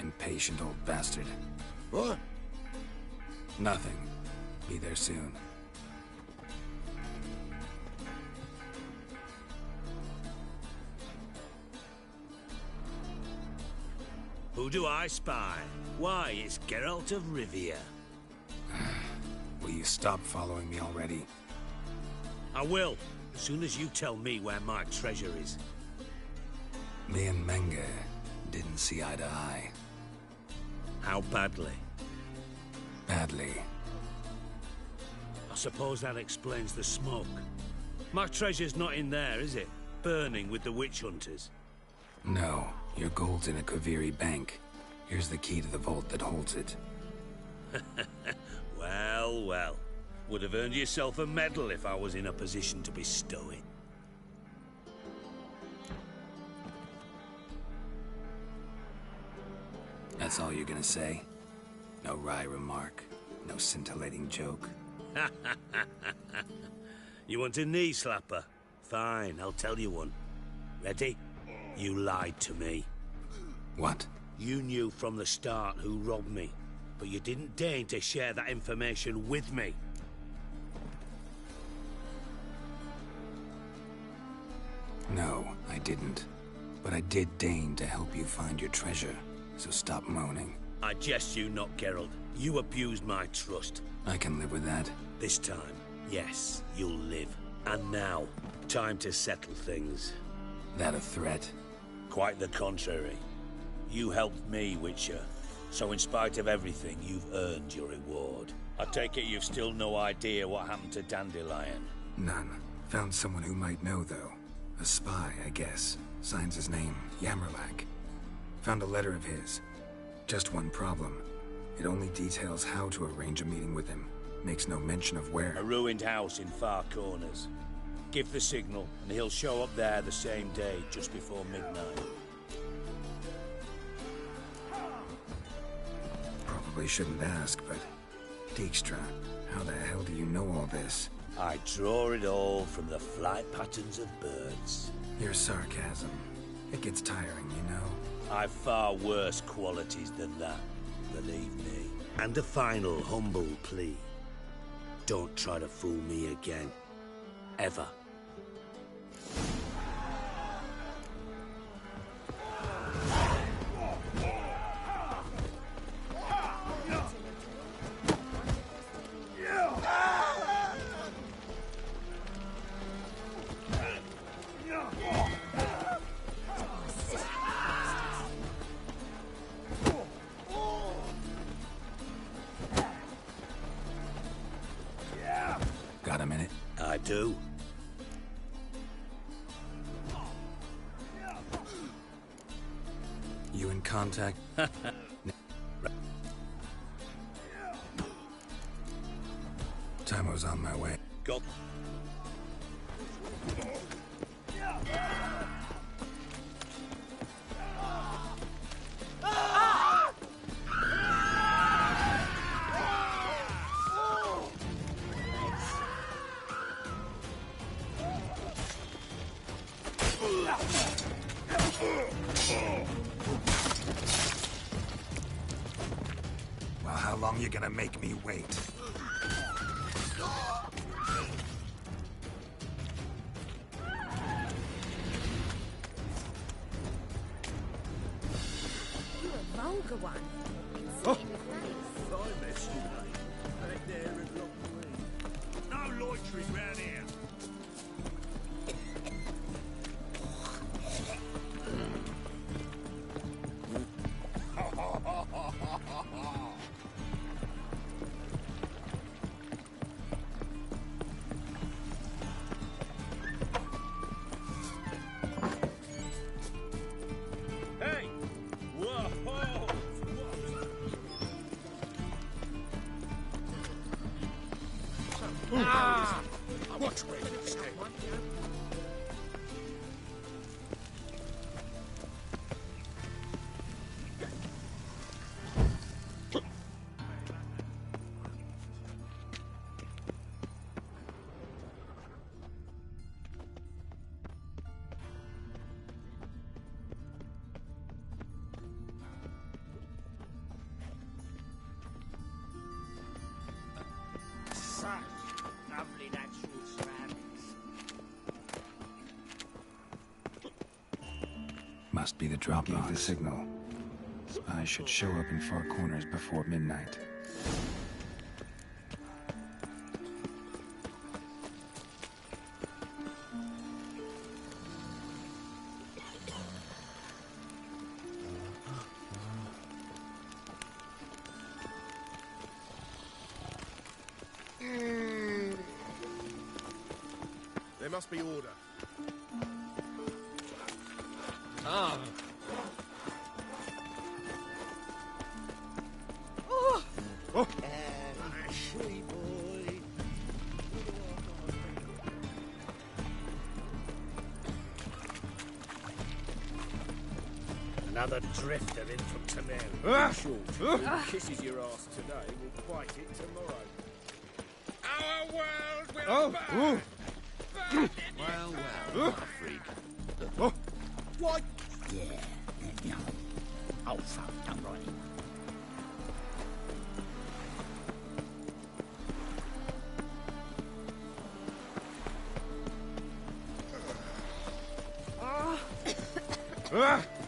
Impatient old bastard. What? Nothing. Be there soon. Who do I spy? Why, it's Geralt of Rivia. Will you stop following me already? I will, as soon as you tell me where my treasure is. Me and Menge didn't see eye to eye. How badly? Badly. I suppose that explains the smoke. My treasure's not in there, is it? Burning with the witch hunters. No, your gold's in a Kaviri bank. Here's the key to the vault that holds it. Well, well. Would have earned yourself a medal if I was in a position to bestow it. That's all you're gonna say? No wry remark? No scintillating joke? You want a knee slapper? Fine, I'll tell you one. Ready? You lied to me. What? You knew from the start who robbed me, but you didn't deign to share that information with me. No, I didn't. But I did deign to help you find your treasure, so stop moaning. I jest you not, Geralt. You abused my trust. I can live with that. This time, yes, you'll live. And now, time to settle things. That a threat? Quite the contrary. You helped me, Witcher. So in spite of everything, you've earned your reward. I take it you've still no idea what happened to Dandelion? None. Found someone who might know, though. A spy, I guess. Signs his name, Yammerlack. Found a letter of his. Just one problem. It only details how to arrange a meeting with him. Makes no mention of where. A ruined house in Far Corners. Give the signal, and he'll show up there the same day, just before midnight. Probably shouldn't ask, but... Dijkstra, how the hell do you know all this? I draw it all from the flight patterns of birds. Your sarcasm. It gets tiring, you know? I've far worse qualities than that, believe me. And a final humble plea. Don't try to fool me again. Ever. Got a minute? I do. You in contact? Timo's on my way. Go. Well, how long you gonna make me wait? You a vulgar one. Oh. I miss you, mate. Right there and look away. No loitering round here. Hey! Whoa! Ah! Watch where you stay. Must be the drop box. The signal. I should show up in Far Corners before midnight. There must be order. Ah. Oh. Oh. Another drifter in from Tamir. Who kisses your ass today will bite it tomorrow. Our world will burn. Well, freak. What? Yeah, no. Oh, fuck, don't write it.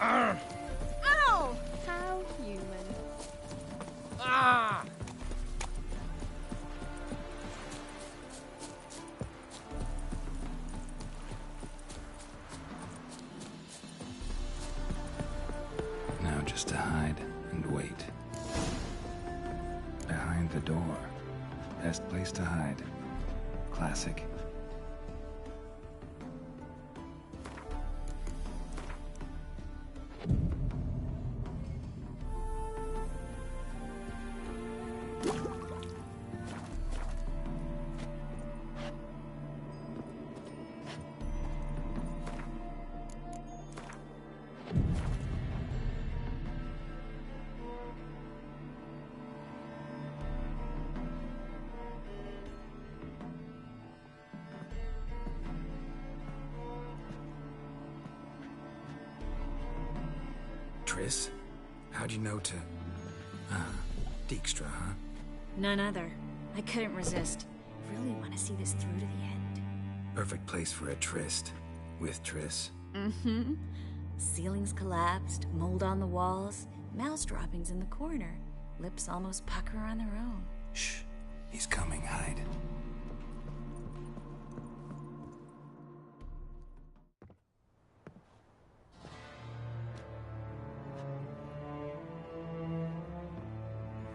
Ow! How human. Ah! Now just to hide and wait. Behind the door. Best place to hide. Classic. Triss? How'd you know to... Dijkstra, huh? None other. I couldn't resist. Really want to see this through to the end. Perfect place for a tryst. With Triss. Mm-hmm. Ceilings collapsed, mold on the walls, mouse droppings in the corner. Lips almost pucker on their own. Shh. He's coming, hide.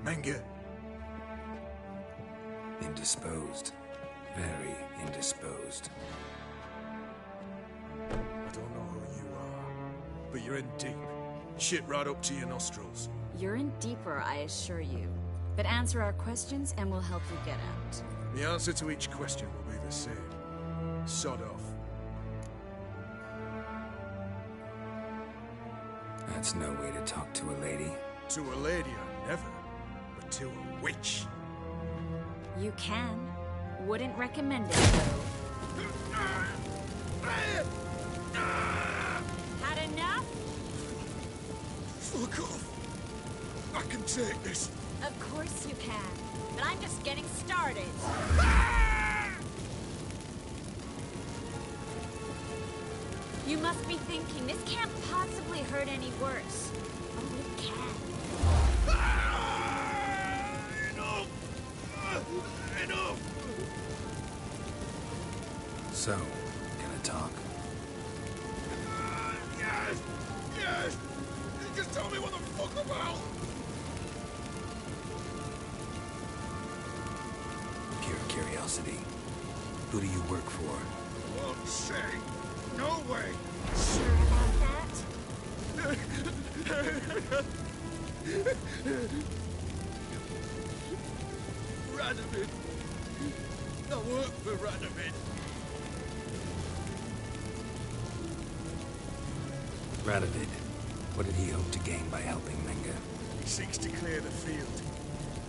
Menge. Indisposed. Very indisposed. I don't know who you are, but you're in deep. Shit right up to your nostrils. You're in deeper, I assure you. But answer our questions and we'll help you get out. The answer to each question will be the same. Sod off. That's no way to talk to a lady. To a lady, I never. But to a witch. You can. Wouldn't recommend it, though. Had enough? Fuck off. I can take this. Of course you can. But I'm just getting started. You must be thinking, this can't possibly hurt any worse. Oh, it can. Enough! So, gonna talk? Yes! Yes! Just tell me what the fuck about! Pure curiosity. Who do you work for? Won't say. No way! Sure about that? Radovid. I work for Radovid. Radovid. What did he hope to gain by helping Menge? He seeks to clear the field.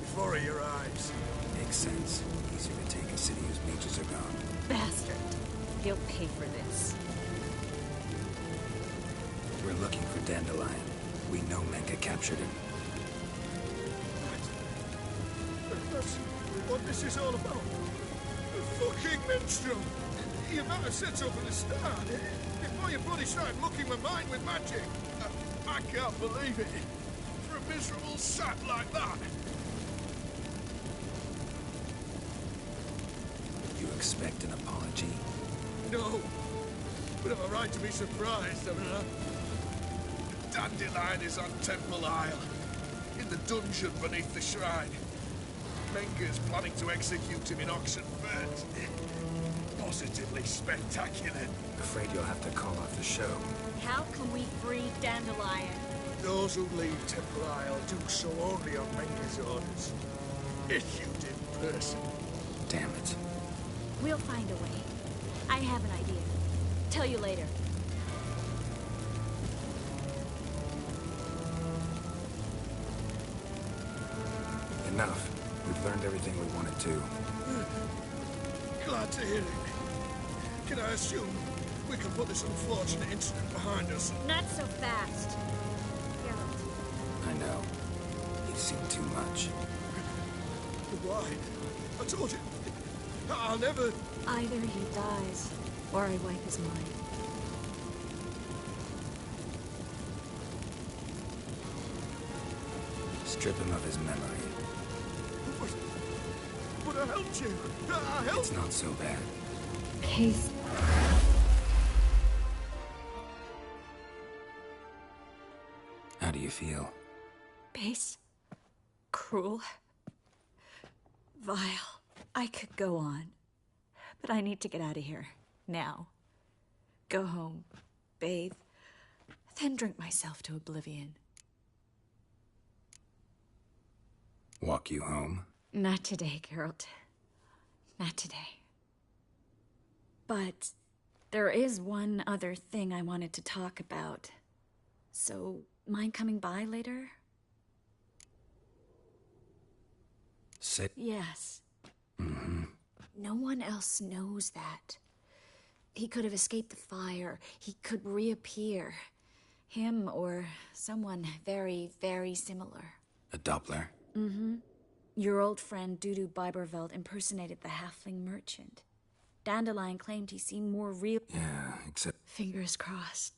Before your eyes. Makes sense. Easier to take a city whose mages are gone. Bastard. He'll pay for this. We're looking for Dandelion. We know Menge captured him. That's what this is all about. The fucking minstrel. You might have said so from the start. It Oh, you bloody started looking with mine with magic. I can't believe it. For a miserable sap like that. You expect an apology? No. But I'm right to be surprised, haven't I? Dandelion is on Temple Isle, in the dungeon beneath the shrine. Menger's planning to execute him in Oxenfurt. Positively spectacular. Afraid you'll have to call off the show. How can we free Dandelion? Those who leave Temple Isle do so only on Menger's orders. Issued in person. Damn it. We'll find a way. I have an idea. Tell you later. Enough. We've learned everything we wanted to. Glad to hear it. Can I assume we can put this unfortunate incident behind us? Not so fast. Geralt. I know. You've seen too much. Why? I told you. I'll never... Either he dies, or I wipe his mind. Strip him of his memory. But I helped you. I helped... It's not so bad. Peace. How do you feel? Base. Cruel. Vile. I could go on. But I need to get out of here. Now. Go home. Bathe. Then drink myself to oblivion. Walk you home? Not today, Geralt. Not today. But there is one other thing I wanted to talk about. So, mind coming by later? Sit. Yes. Mm-hmm. No one else knows that. He could have escaped the fire. He could reappear. Him or someone very, very similar. A Doppler? Mm-hmm. Your old friend Dudu Biberveld impersonated the halfling merchant. Dandelion claimed he seemed more real. Yeah, except... Fingers crossed.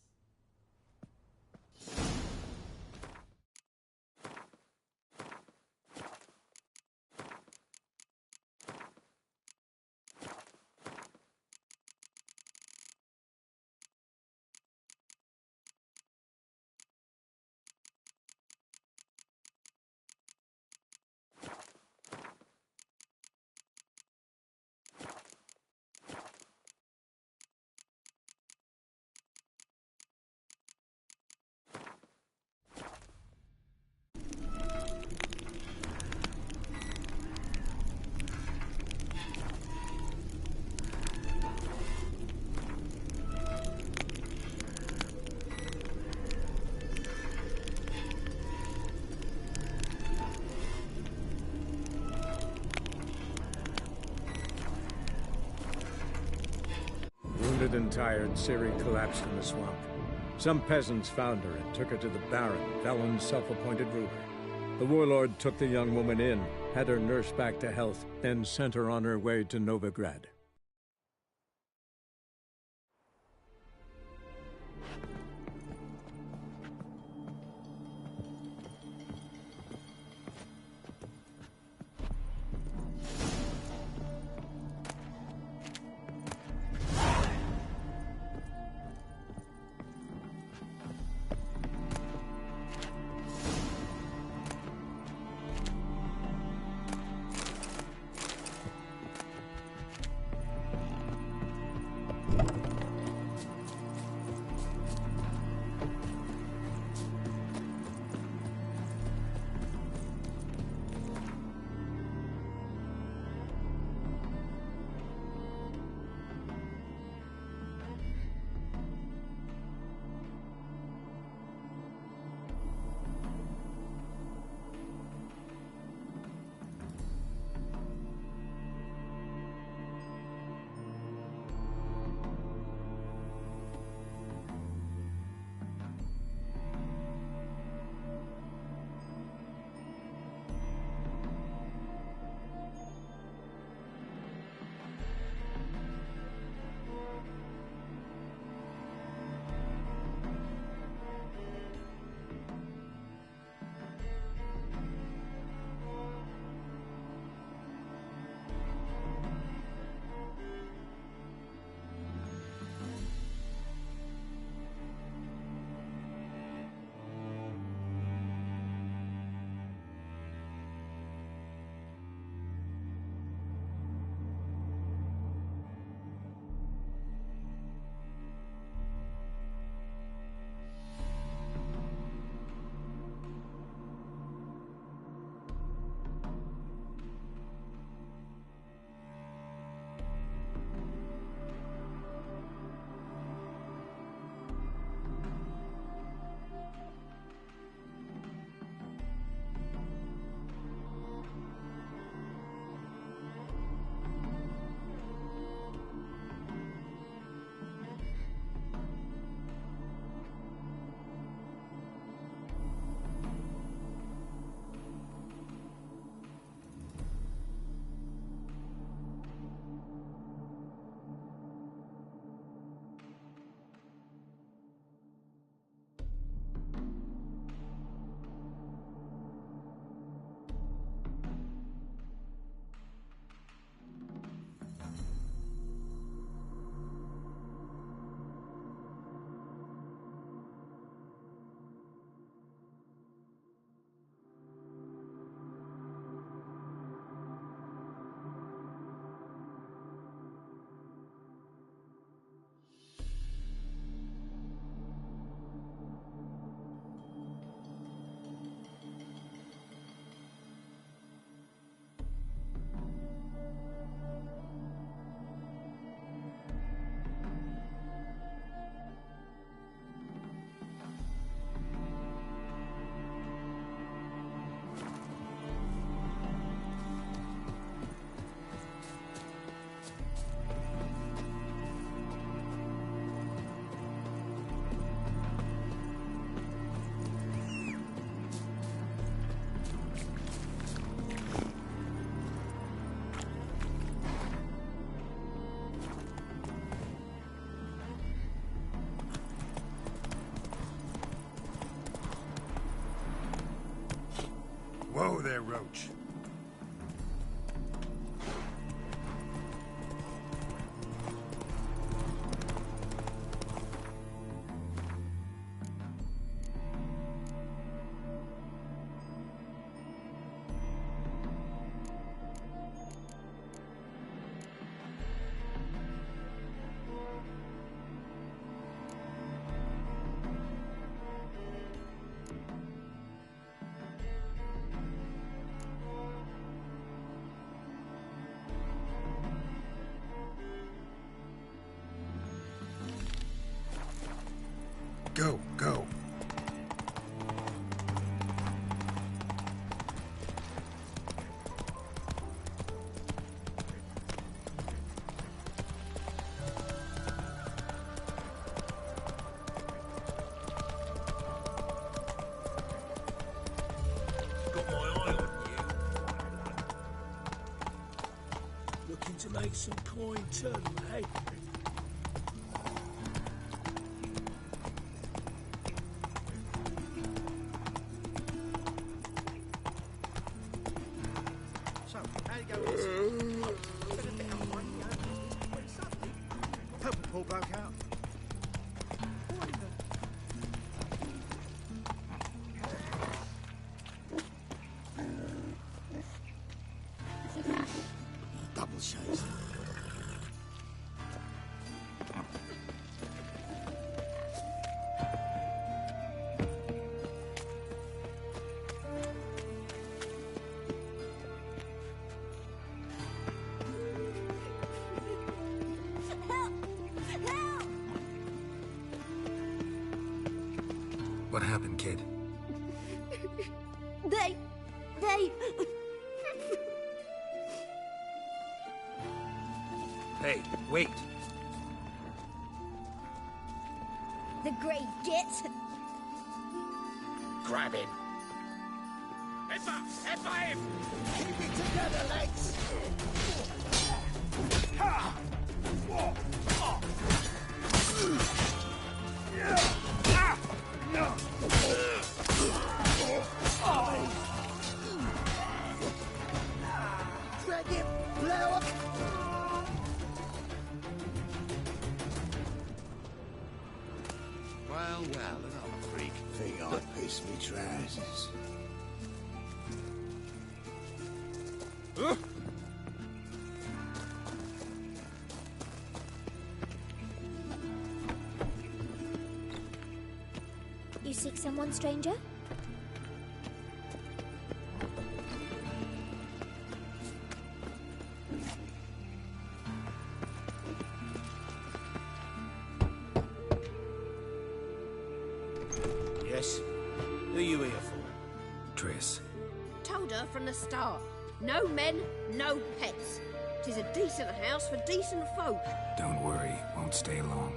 Wounded and tired, Ciri collapsed in the swamp. Some peasants found her and took her to the Baron, Velen's self-appointed ruler. The warlord took the young woman in, had her nursed back to health, then sent her on her way to Novigrad. Go, go. Got my eye on you. Looking to make some coin too, eh? So, how you go this? Bit of bit of money, pretty suddenly. Help the poor bloke out. Double shades. What happened, kid? They... Hey, wait. The Grey Git. Grab him. Headbutt him! Keep it together, legs! Drag him! Blow up! Well, another freak. Think I pissed me trousers. You seek someone, stranger? Yes? Who are you here for? Triss. Told her from the start. No men, no pets. 'Tis a decent house for decent folk. Don't worry, won't stay long.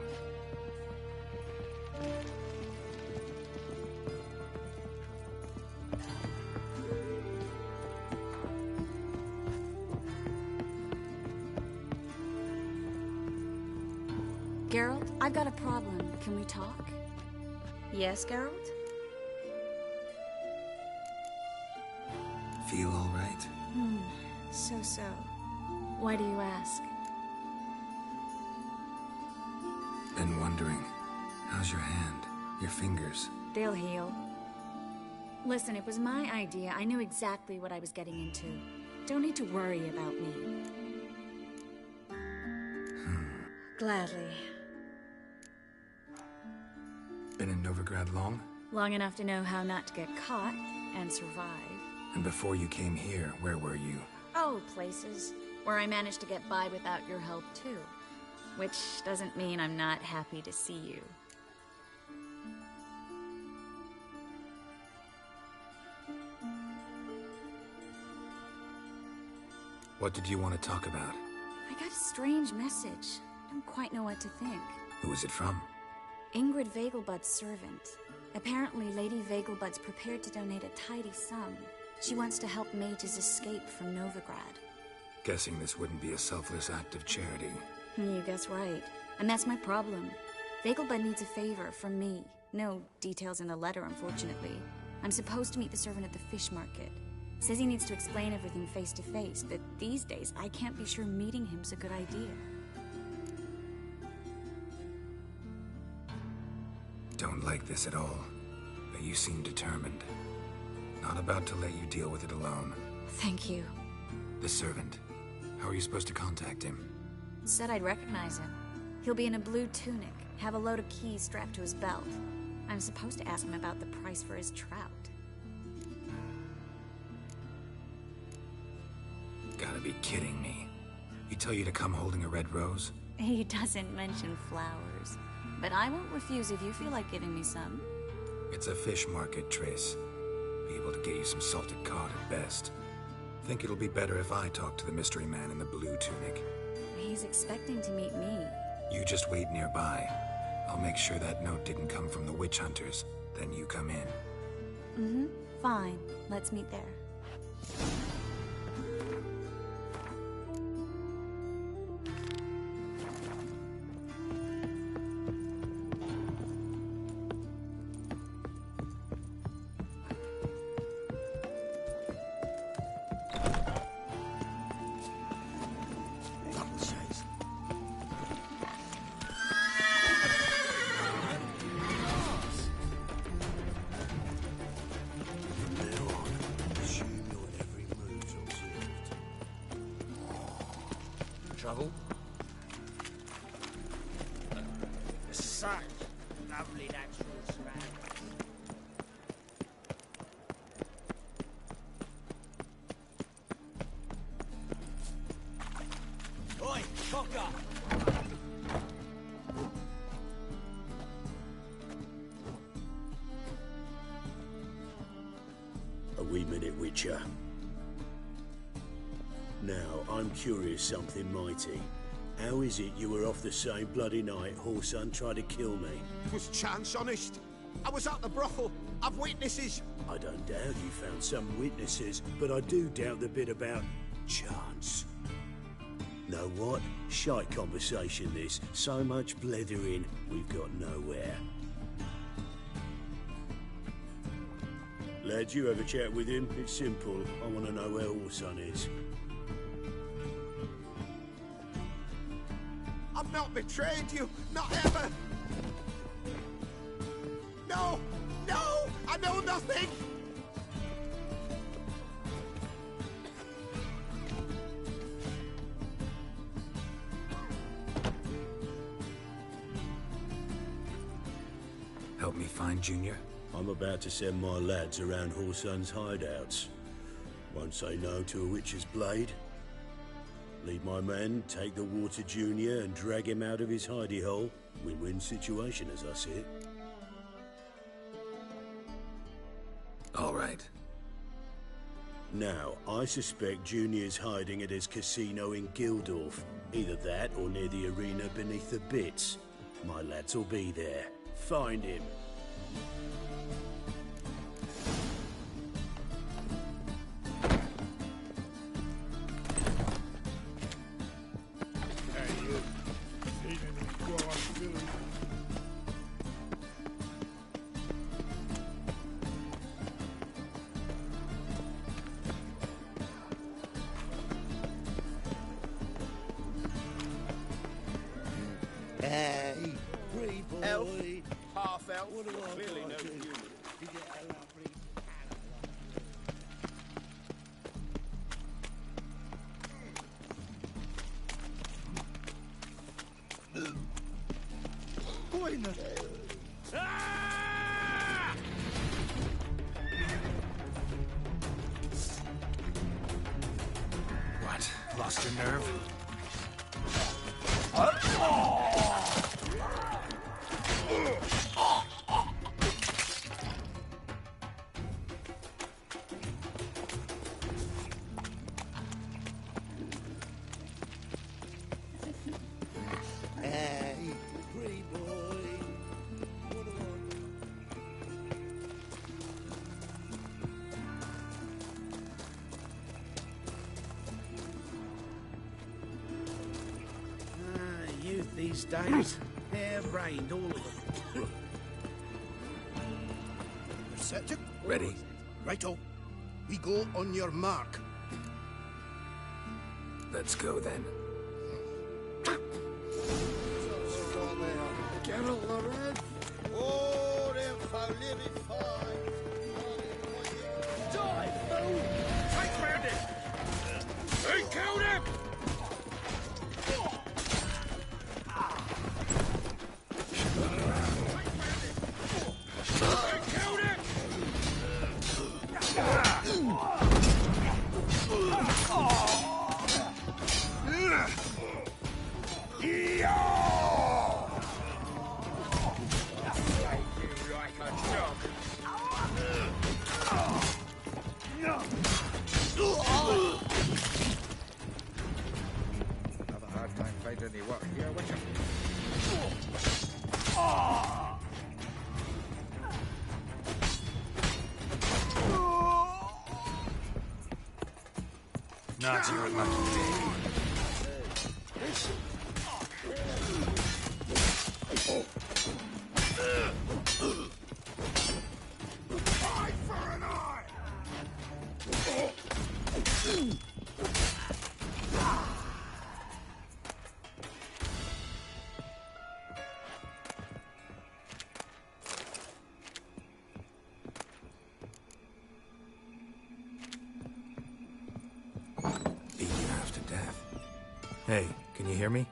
Geralt, I've got a problem. Can we talk? Yes, Geralt? Feel all right? So. Why do you ask? Been wondering. How's your hand? Your fingers? They'll heal. Listen, it was my idea. I knew exactly what I was getting into. Don't need to worry about me. Gladly. Been in Novigrad long? Long enough to know how not to get caught and survive. And before you came here, where were you? Oh, places where I managed to get by without your help, too. Which doesn't mean I'm not happy to see you. What did you want to talk about? I got a strange message. Don't quite know what to think. Who was it from? Ingrid Vegelbud's servant. Apparently, Lady Vegelbud's prepared to donate a tidy sum. She wants to help mages escape from Novigrad. Guessing this wouldn't be a selfless act of charity. You guess right. And that's my problem. Vegelbud needs a favor from me. No details in the letter, unfortunately. I'm supposed to meet the servant at the fish market. Says he needs to explain everything face to face, but these days I can't be sure meeting him's a good idea. Don't like this at all, but you seem determined. Not about to let you deal with it alone. Thank you. The servant. How are you supposed to contact him? Said I'd recognize him. He'll be in a blue tunic, have a load of keys strapped to his belt. I'm supposed to ask him about the price for his trout. Gotta be kidding me. He tell you to come holding a red rose? He doesn't mention flowers. but I won't refuse if you feel like giving me some. It's a fish market, Triss. Be able to get you some salted cod at best. Think it'll be better if I talk to the mystery man in the blue tunic. He's expecting to meet me. You just wait nearby. I'll make sure that note didn't come from the witch hunters. Then you come in. Mm-hmm. Fine. Let's meet there. Trouble? Such lovely natural surroundings. Oi, cocker! A wee minute, Witcher. Now, I'm curious something mighty. How is it you were off the same bloody night Whoreson tried to kill me? It was chance, honest. I was at the brothel. I've witnesses. I don't doubt you found some witnesses, but I do doubt the bit about chance. Know what? Shite conversation this. So much blethering, we've got nowhere. Lad, you have a chat with him. It's simple. I want to know where Whoreson is. I've not betrayed you. Not ever. No! No! I know nothing! Help me find Junior? I'm about to send my lads around Whoreson's hideouts. Won't say no to a witch's blade. Lead my men, take the water Junior and drag him out of his hidey hole. Win-win situation as I see it. All right. Now, I suspect Junior's hiding at his casino in Gildorf. Either that or near the arena beneath the bits. My lads will be there. Find him. Hey, free boy. Elf, half elf. Clearly no human. What? Lost your nerve? Hey, free boy. Youth these days, hair-brained, all of them. Receptive? Ready? Righto. We go on your mark. Let's go then. Geralt the Red. Oh, them for living fine. Die, fool! Take round it! He killed him! fight any water here, watch out. Not your lucky day. Eye for an eye! Beat you half to death. Hey, can you hear me?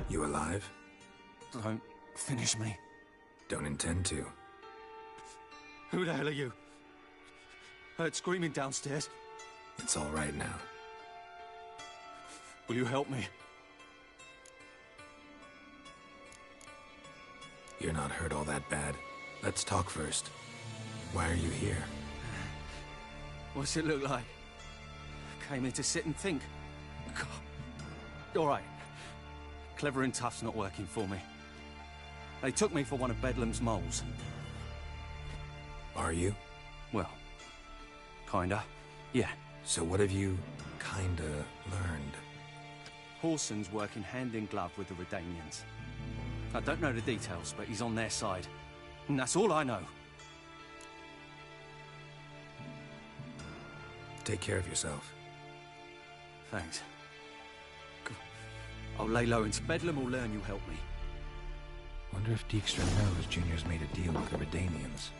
You alive? Don't finish me. Don't intend to. Who the hell are you? Heard screaming downstairs. It's all right now. Will you help me? You're not hurt all that bad. Let's talk first. Why are you here? What's it look like? Came here to sit and think. God. All right. Clever and tough's not working for me. They took me for one of Bedlam's moles. Are you? Well, kinda. Yeah. So what have you kinda learned? Horson's working hand in glove with the Redanians. I don't know the details, but he's on their side. And that's all I know. Take care of yourself. Thanks. I'll lay low and Bedlam will learn you help me. Wonder if Dijkstra knows Junior's made a deal with the Redanians.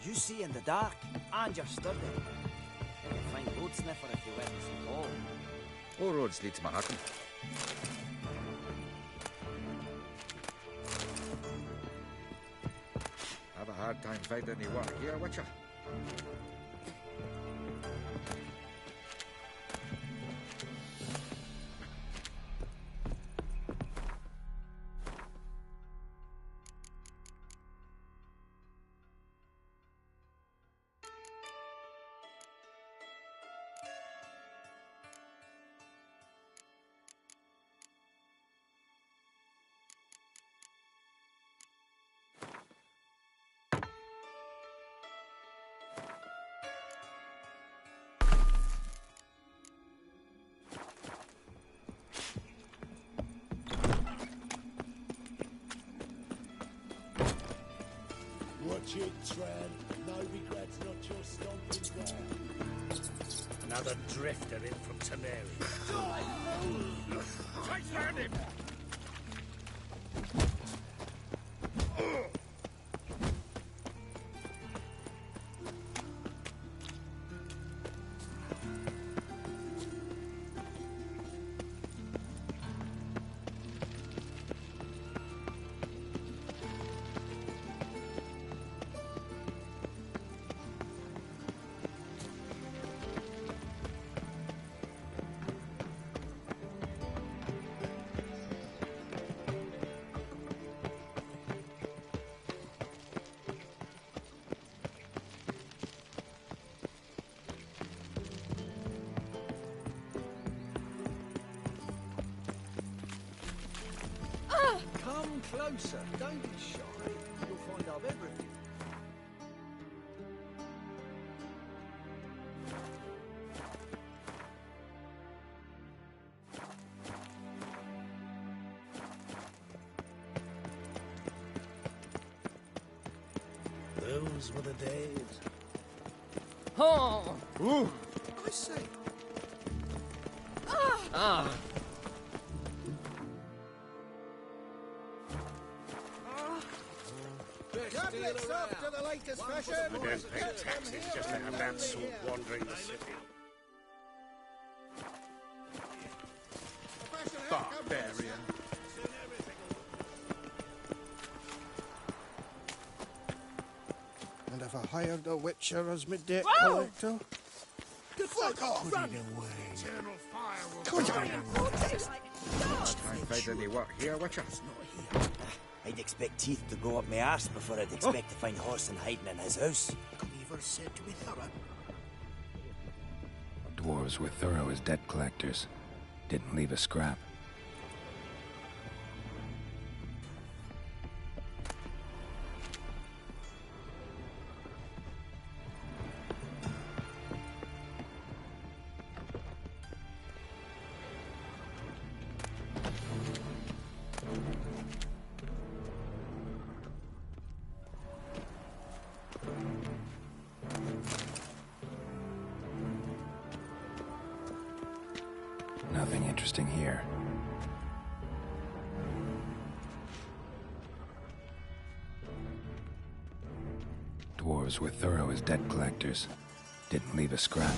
You see in the dark, and you're sturdy. You'd a fine road sniffer if you went to St. Paul. All roads lead to Manhattan. Have a hard time finding any water here, watcha. Watch it, Tran. No regrets, not your stomping ground. Another drifter in from Tameri. Chase round him! closer. Don't be shy. You'll find I've everything. Those were the days. Oh! Ooh. I say. Ah! Tablets up to the latest fashion. I don't pay taxes just to have that sort wandering the city. Barbarian. And have I hired a witcher as my debt collector? Fuck off! Put it away. Eternal fire will Time find any work here, Witcher? I'd expect teeth to go up my arse before I'd expect to find Horson hiding in his house. Cleaver said to be thorough. Dwarves were thorough as debt collectors. Didn't leave a scrap. Nothing interesting here. Dwarves were thorough as debt collectors. Didn't leave a scrap.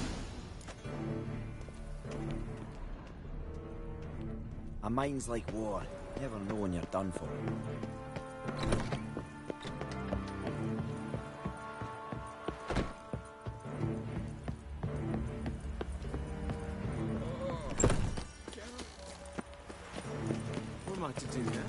A mind's like war. Never know when you're done for. What am I to do now?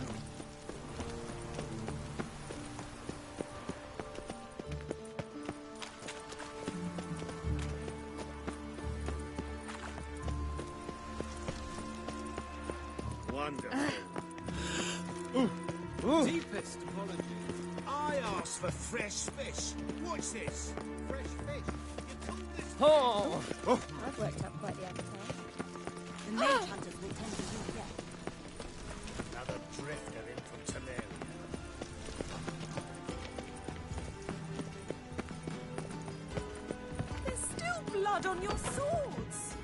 Wonderful. Deepest apologies. I asked for fresh fish. What's this? Fresh fish. You called this Oh! I've worked up quite the appetite. The mage hunters will tend to eat yet. Another drifter in from Tamaria. There's still blood on your swords.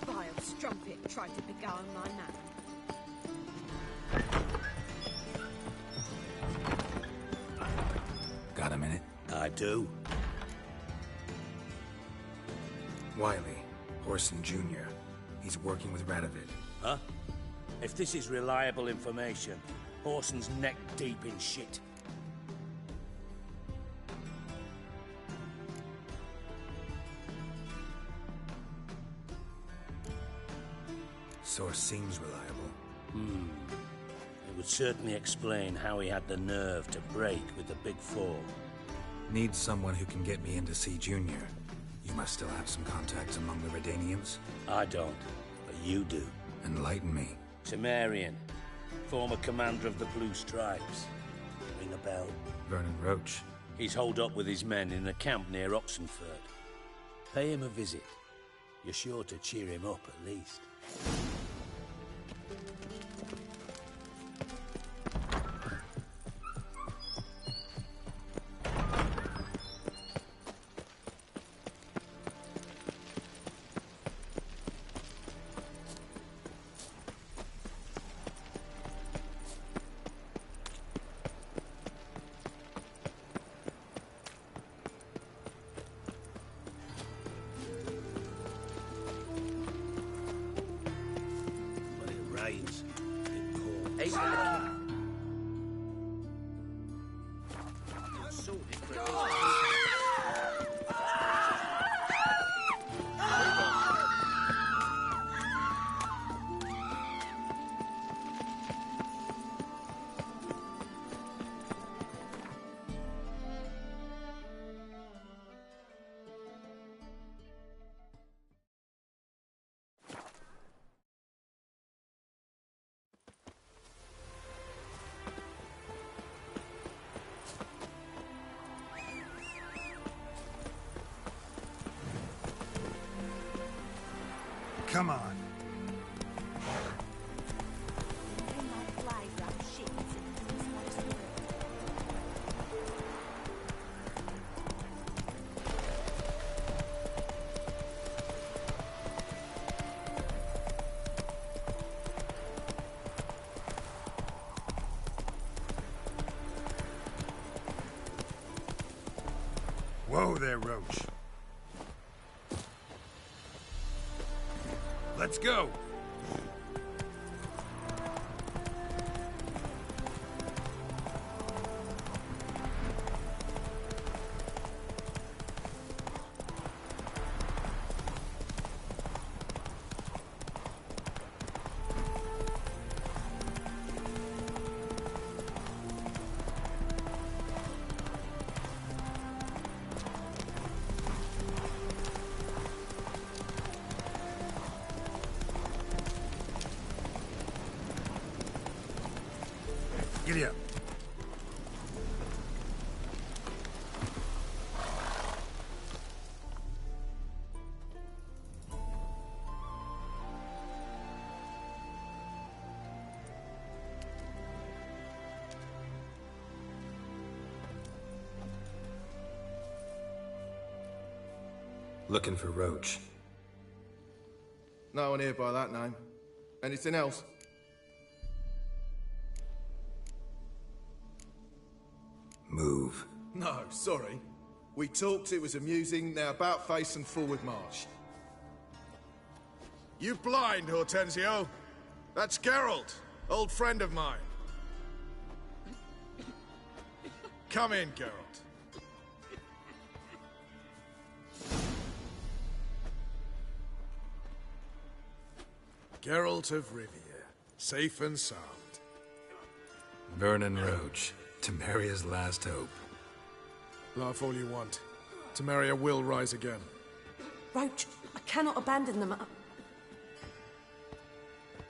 Vile strumpet tried to beguile my man. Got a minute? I do. Wiley, Horson Jr. He's working with Radovid. Huh? If this is reliable information, Horson's neck deep in shit. Source seems reliable. It would certainly explain how he had the nerve to break with the Big Four. Need someone who can get me in to see Junior. You must still have some contacts among the Redanians. I don't, but you do. Enlighten me. Temerian, former commander of the Blue Stripes. Ring a bell? Vernon Roach. He's holed up with his men in a camp near Oxenford. Pay him a visit. You're sure to cheer him up at least. Come on. Whoa there, Roach. Let's go! Giddy up. Looking for Roach. No one here by that name. Anything else? Move. No, sorry. We talked, it was amusing, now about face and forward march. You blind, Hortensio? That's Geralt, old friend of mine. Come in, Geralt. Geralt of Rivia, safe and sound. Vernon Roach, Temeria's last hope. Laugh all you want. Temeria will rise again. Roach, I cannot abandon them.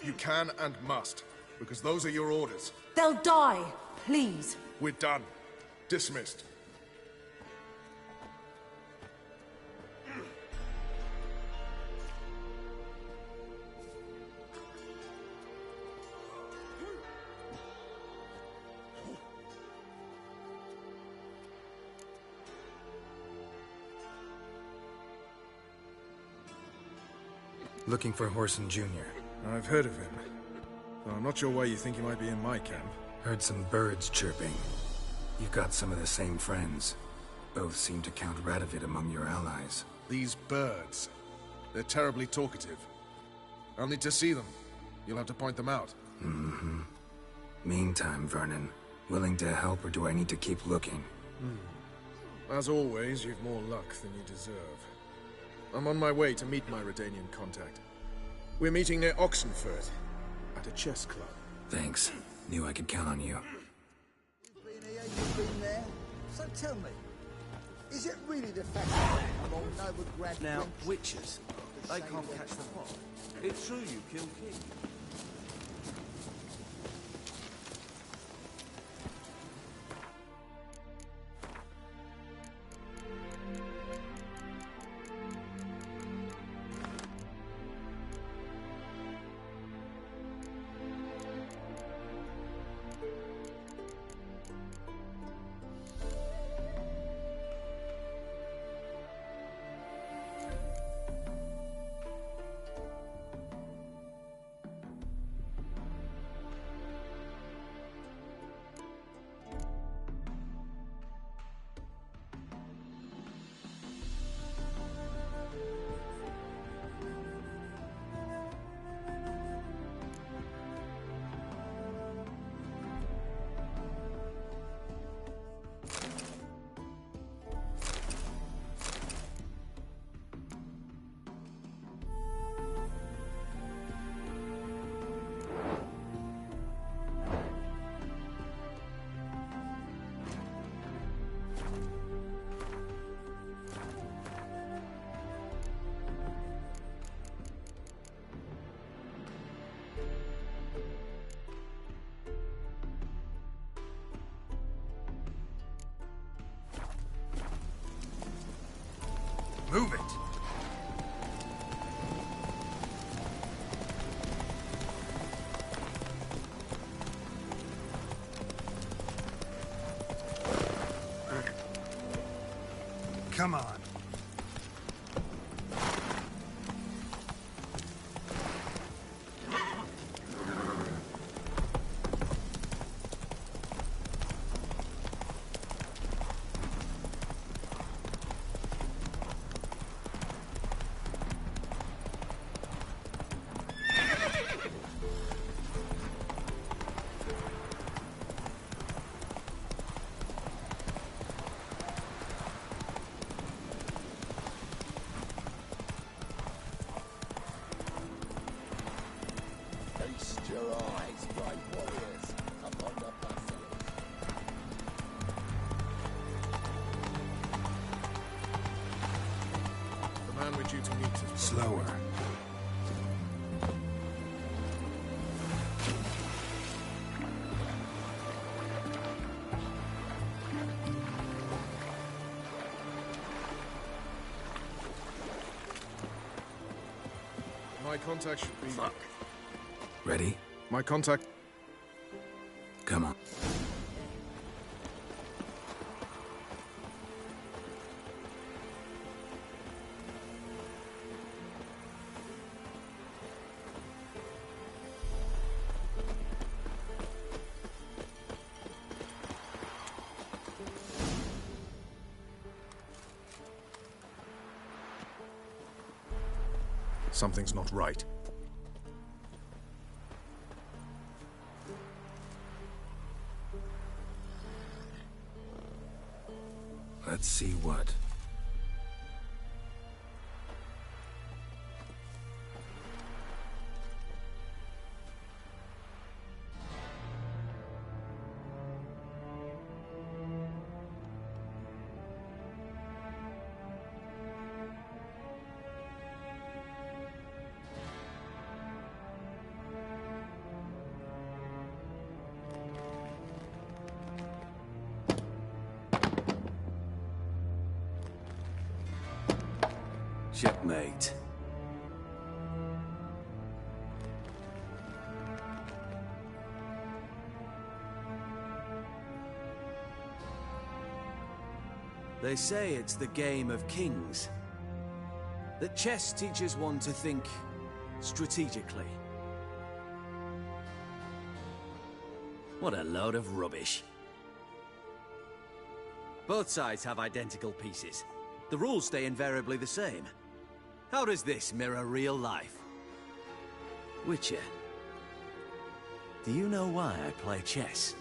You can and must, because those are your orders. They'll die, please. We're done. Dismissed. Looking for Whoreson Jr. I've heard of him. Though I'm not sure why you think he might be in my camp. Heard some birds chirping. You've got some of the same friends. Both seem to count Radovid among your allies. These birds. They're terribly talkative. I'll need to see them. You'll have to point them out. Mm-hmm. Meantime, Vernon, willing to help or do I need to keep looking? As always, you've more luck than you deserve. I'm on my way to meet my Redanian contact. We're meeting near Oxenford, at a chess club. Thanks. Knew I could count on you. You've been here, you've been there. So tell me, is it really the fact that among noble grand Now, prince, witches, they can't catch the pot. It's true you kill kings. Move it! Come on. Slower. My contact should be... Fuck. Ready? My contact... Come on. Something's not right. Let's see what. Checkmate. They say it's the game of kings. That chess teaches one to think strategically. What a load of rubbish. Both sides have identical pieces. The rules stay invariably the same. How does this mirror real life? Witcher, do you know why I play chess?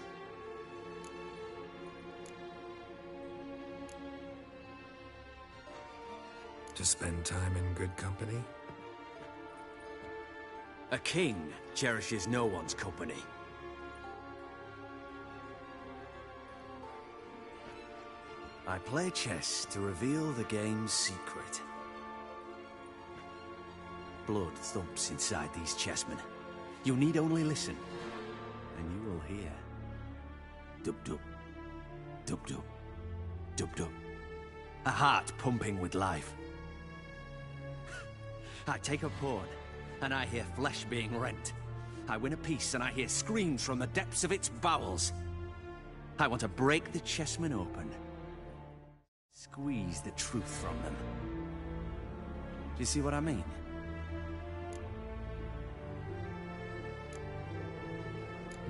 To spend time in good company? A king cherishes no one's company. I play chess to reveal the game's secret. Blood thumps inside these chessmen. You need only listen, and you will hear. Dub-dub, dub-dub, dub-dub. A heart pumping with life. I take a pawn, and I hear flesh being rent. I win a piece, and I hear screams from the depths of its bowels. I want to break the chessmen open. Squeeze the truth from them. Do you see what I mean?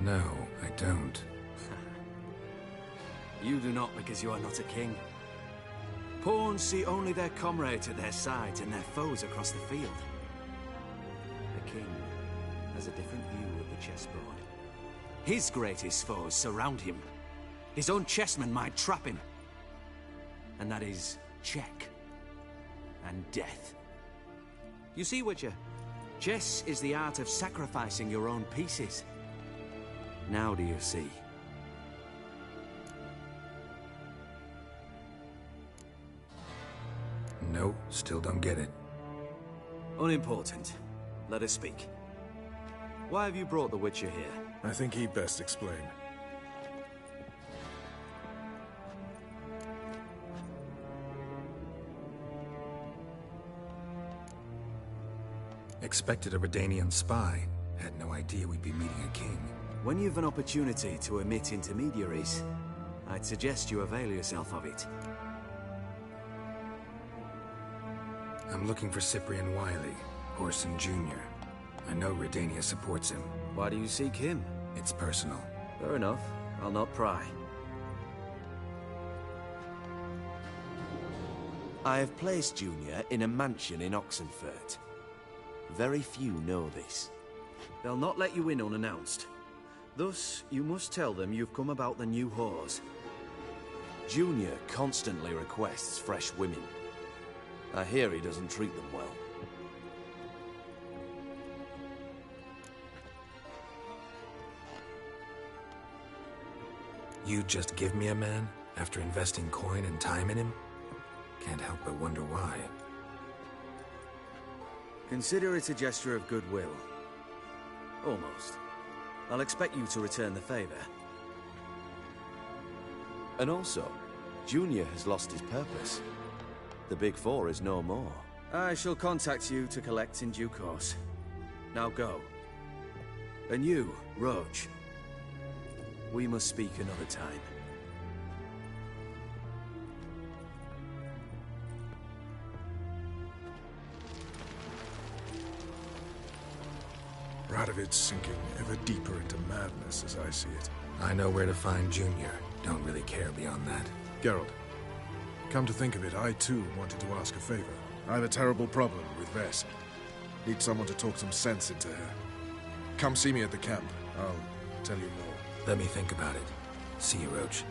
No, I don't. You do not because you are not a king. Pawns see only their comrades at their sides and their foes across the field. A king has a different view of the chessboard. His greatest foes surround him. His own chessmen might trap him. And that is check and death. You see, Witcher, chess is the art of sacrificing your own pieces. Now do you see? No, still don't get it. Unimportant. Let us speak. Why have you brought the Witcher here? I think he'd best explain. Expected a Redanian spy. Had no idea we'd be meeting a king. When you've an opportunity to omit intermediaries, I'd suggest you avail yourself of it. I'm looking for Cyprian Wiley, Orson Jr. I know Redania supports him. Why do you seek him? It's personal. Fair enough. I'll not pry. I have placed Junior in a mansion in Oxenfurt. Very few know this. They'll not let you in unannounced. Thus, you must tell them you've come about the new whores. Junior constantly requests fresh women. I hear he doesn't treat them well. You just give me a man after investing coin and time in him? Can't help but wonder why. Consider it a gesture of goodwill. Almost. I'll expect you to return the favor. And also, Junior has lost his purpose. The Big Four is no more. I shall contact you to collect in due course. Now go. And you, Roach. We must speak another time. Radovid's sinking ever deeper into madness as I see it. I know where to find Junior. Don't really care beyond that. Geralt, come to think of it, I too wanted to ask a favor. I have a terrible problem with Vess. Need someone to talk some sense into her. Come see me at the camp. I'll tell you more. Let me think about it. See you, Roach.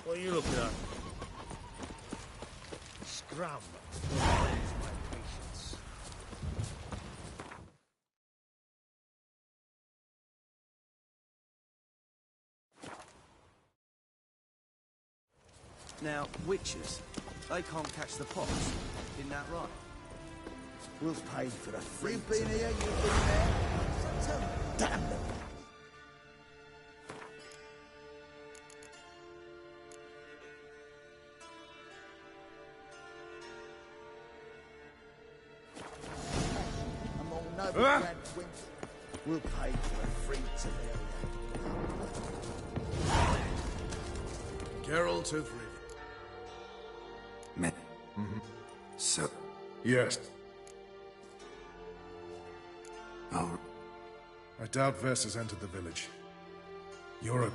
What are you looking at? Scram. My patience. Now, witches, they can't catch the pox. Isn't that right? We'll pay for the free. You've been here, you've been there. So tell me. Damn them. We'll pay for a free to Geralt of Riv. Met. So. Yes. Oh. I doubt Vess has entered the village. You're a...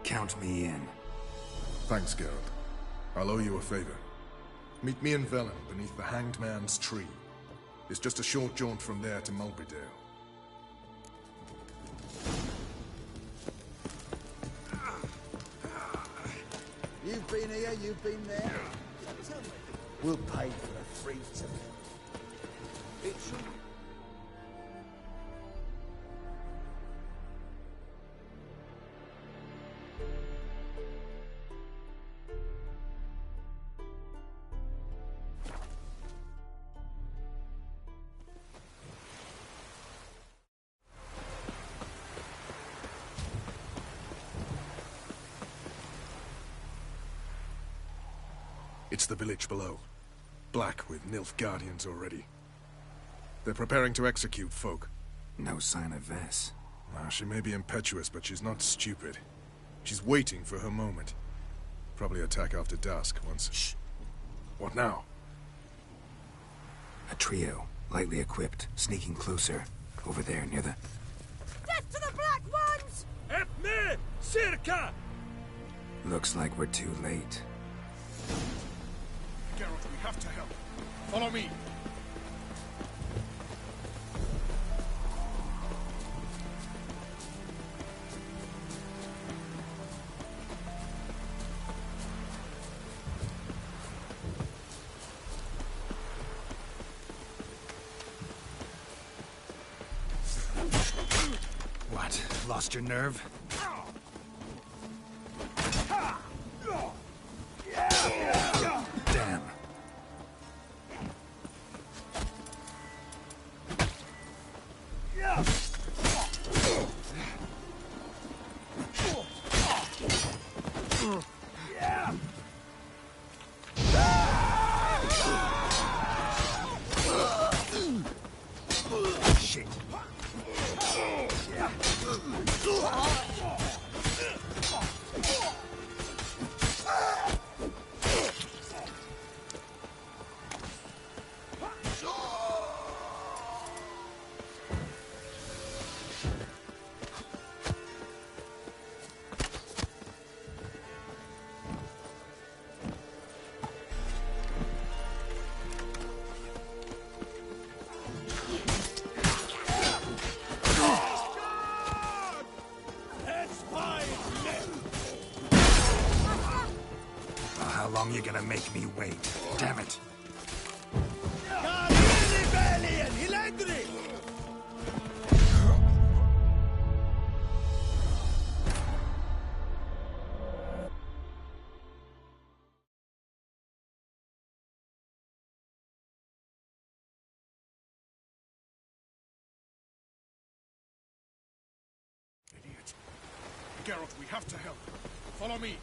Count me in. Thanks, Geralt. I'll owe you a favor. Meet me in Velen, beneath the Hanged Man's tree. It's just a short jaunt from there to Mulberydale. You've been here, you've been there. Tell me. We'll pay for a free to It's... It's the village below. Black with Nilfgaardians already. They're preparing to execute folk. No sign of Vess. She may be impetuous, but she's not stupid. She's waiting for her moment. Probably attack after dusk once... Shh! What now? A trio, lightly equipped, sneaking closer. Over there, near the... Death to the Black Ones! Help me! Circa! Looks like we're too late. Geralt, we have to help. Follow me. Lost your nerve? Damn. Shit. How long you gonna make me wait? Damn it. Idiot. Geralt, we have to help. Follow me.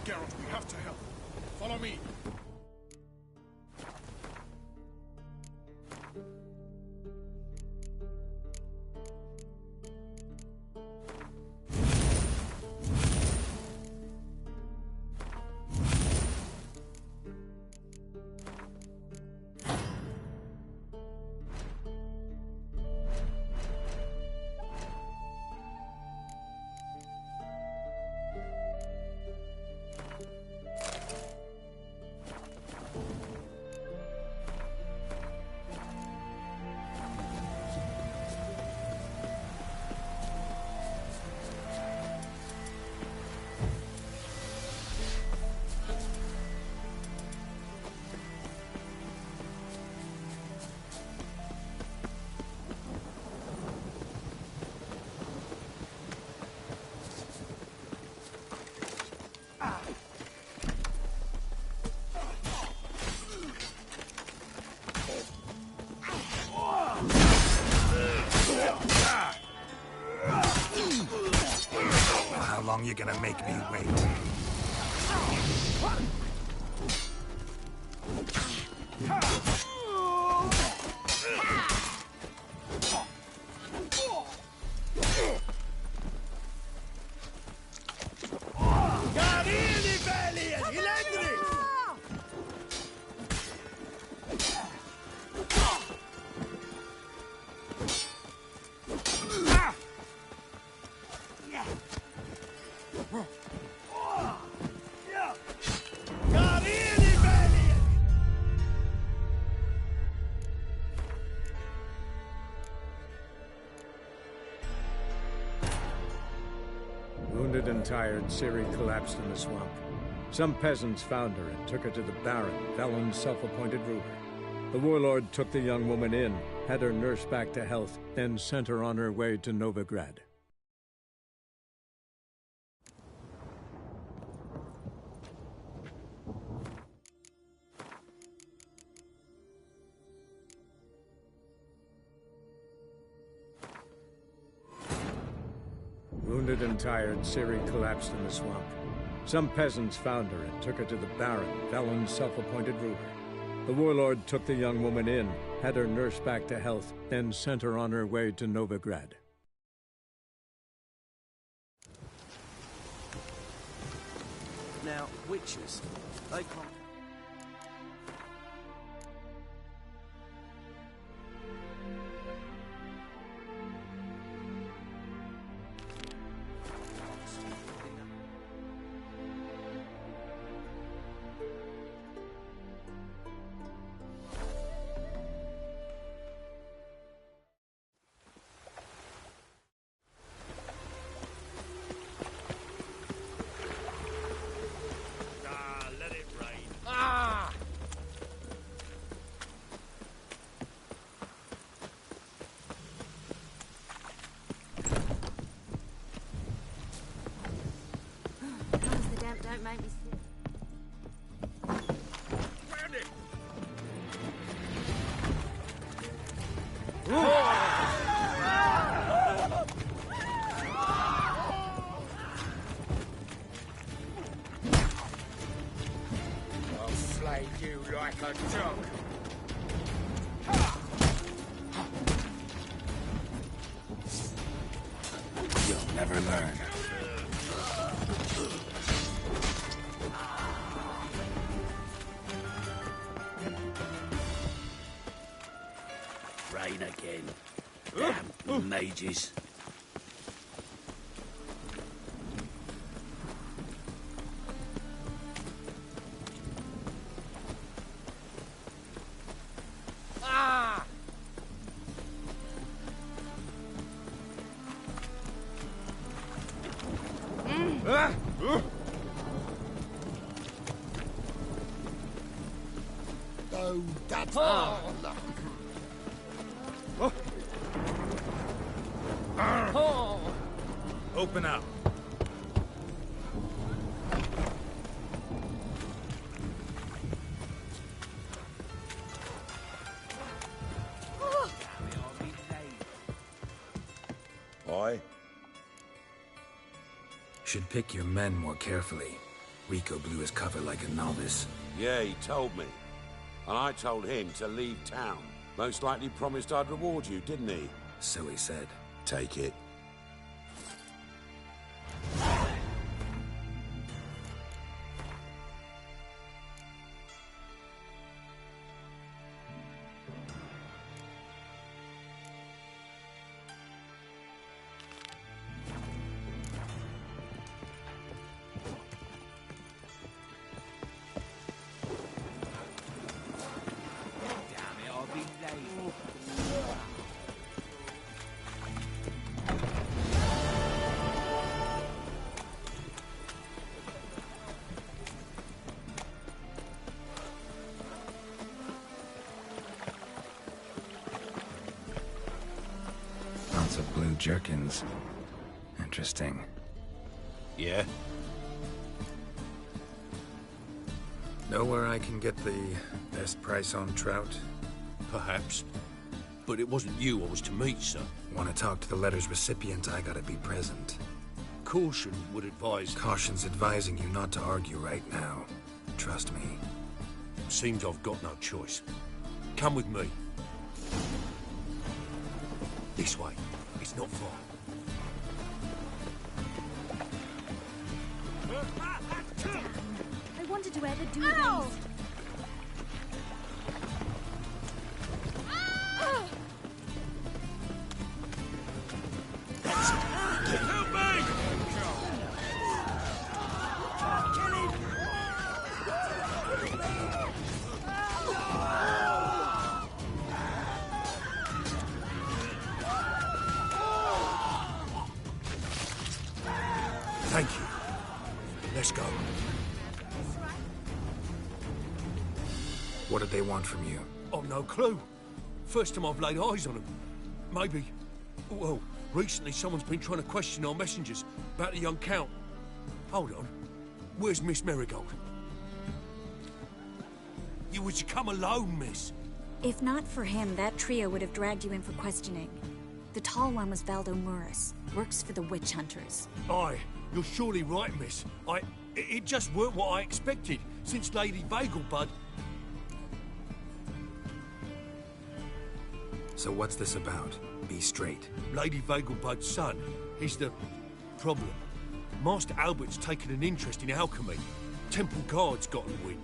Geralt, we have to help. Follow me. long you gonna make me wait? Wounded and tired, Ciri collapsed in the swamp. Some peasants found her and took her to the Baron, Velen's self-appointed ruler. The warlord took the young woman in, had her nursed back to health, then sent her on her way to Novigrad. Wounded and tired, Ciri collapsed in the swamp. Some peasants found her and took her to the Baron, Velen's self-appointed ruler. The warlord took the young woman in, had her nursed back to health, then sent her on her way to Novigrad. Now, witches, they can't... Don't make me sick. Round it! I'll flay you like a dog. You'll never learn. Rain again. Damn mages. Ah! Oh, that's Open up. Aye? Should pick your men more carefully. Rico blew his cover like a novice. Yeah, he told me. And I told him to leave town. Most likely promised I'd reward you, didn't he? So he said. Take it. Lots of blue jerkins. Interesting. Yeah? Know where I can get the best price on trout? Perhaps. But it wasn't you I was to meet, sir. Want to talk to the letter's recipient, I gotta be present. caution would advise... Caution's advising you not to argue right now. Trust me. Seems I've got no choice. Come with me. This way. It's not far. I wondered who ever do these. Help me! Thank you. Let's go. What did they want from you? I've no clue. First time I've laid eyes on them. Maybe... Well, recently someone's been trying to question our messengers about the young Count. Hold on. Where's Miss Marigold? You would you come alone, miss? If not for him, that trio would have dragged you in for questioning. The tall one was Valdo Muris. Works for the witch hunters. Aye, you're surely right, miss. It just weren't what I expected, since Lady Vagelbud... So what's this about? Be straight. Lady Vagelbud's son, he's the problem. Master Albert's taken an interest in alchemy. Temple Guard's gotten wind.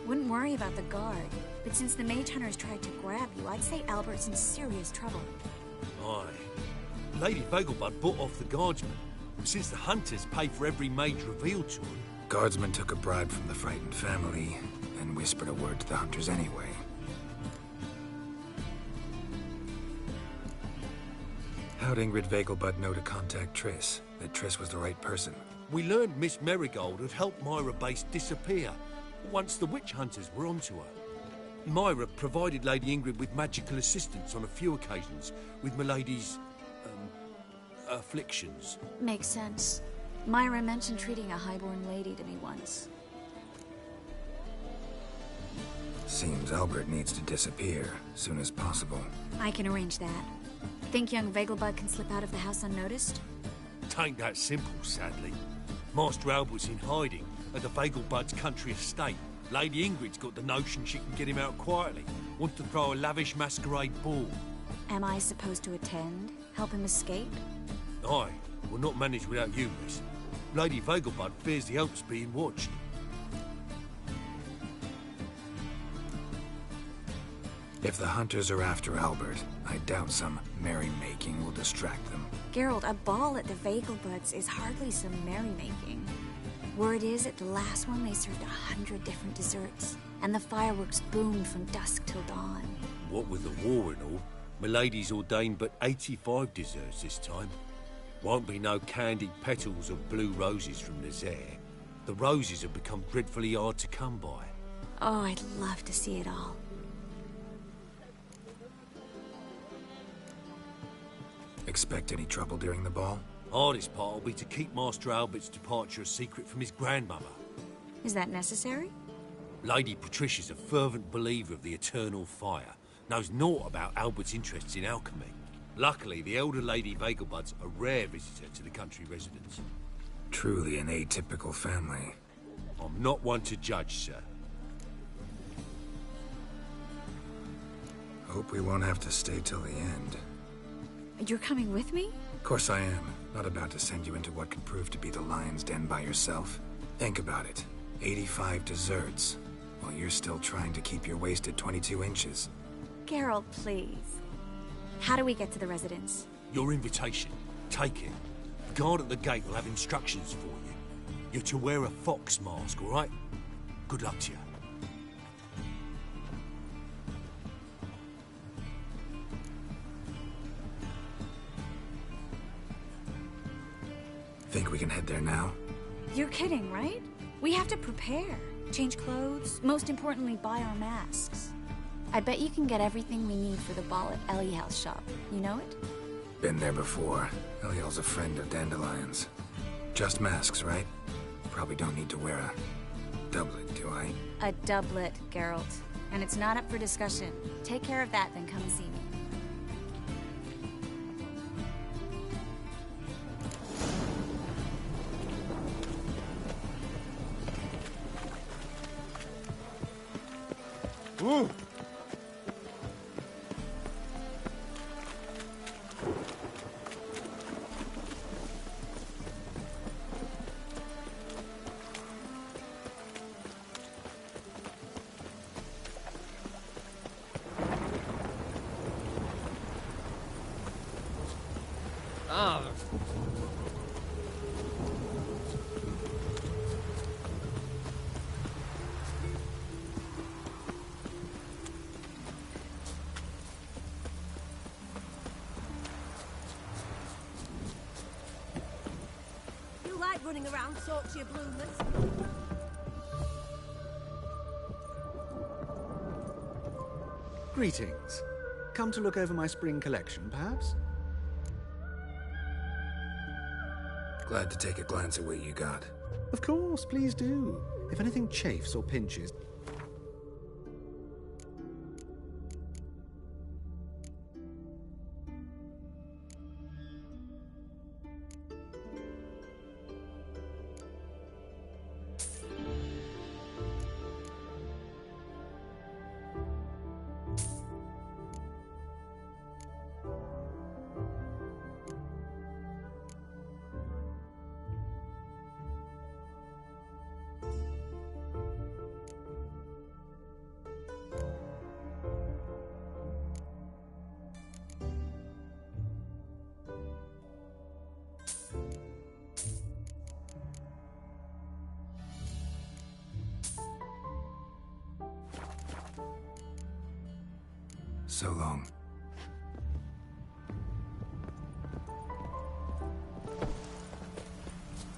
Wouldn't worry about the guard, but since the mage hunters tried to grab you, I'd say Albert's in serious trouble. Aye. Lady Vagelbud bought off the guardsmen, since the hunters pay for every mage revealed to them. Guardsmen took a bribe from the frightened family, and whispered a word to the hunters anyway. How'd Ingrid Vagelbud know to contact Triss? That Triss was the right person? We learned Miss Marigold had helped Myra Base disappear, once the witch hunters were onto her. Myra provided Lady Ingrid with magical assistance on a few occasions, with Milady's... afflictions. Makes sense. Myra mentioned treating a highborn lady to me once. Seems Albert needs to disappear, soon as possible. I can arrange that. Think young Vagelbud can slip out of the house unnoticed? Tain't that simple, sadly. Master Albert's in hiding at the Vagelbud's country estate. Lady Ingrid's got the notion she can get him out quietly. Wants to throw a lavish masquerade ball. Am I supposed to attend? Help him escape? Aye, we'll not manage without you, miss. Lady Vagelbud fears the Alps being watched. If the hunters are after Albert, I doubt some merrymaking will distract them. Geralt, a ball at the Vagelbuds is hardly some merrymaking. Word is, at the last one they served 100 different desserts, and the fireworks boomed from dusk till dawn. What with the war and all, Milady's ordained but 85 desserts this time. Won't be no candied petals or blue roses from Nazaire. The roses have become dreadfully hard to come by. Oh, I'd love to see it all. Expect any trouble during the ball? Hardest part will be to keep Master Albert's departure a secret from his grandmother. Is that necessary? Lady Patricia's a fervent believer of the eternal fire. Knows naught about Albert's interests in alchemy. Luckily, the elder Lady Vagelbud's a rare visitor to the country residence. Truly an atypical family. I'm not one to judge, sir. Hope we won't have to stay till the end. You're coming with me? Of course I am. Not about to send you into what could prove to be the lion's den by yourself. Think about it. 85 desserts, while you're still trying to keep your waist at 22 inches. Geralt, please. How do we get to the residence? Your invitation. Take it. The guard at the gate will have instructions for you. You're to wear a fox mask, all right? Good luck to you. Think we can head there now? You're kidding, right? We have to prepare. Change clothes, most importantly, buy our masks. I bet you can get everything we need for the ball at Eliel's shop. You know it? Been there before. Eliel's a friend of Dandelion's. Just masks, right? Probably don't need to wear a doublet, do I? A doublet, Geralt. And it's not up for discussion. Take care of that, then come see me. Ooh. You like running around, talk to your bloomers. Greetings. Come to look over my spring collection, perhaps? Glad to take a glance at what you got. Of course, please do. If anything chafes or pinches... So long.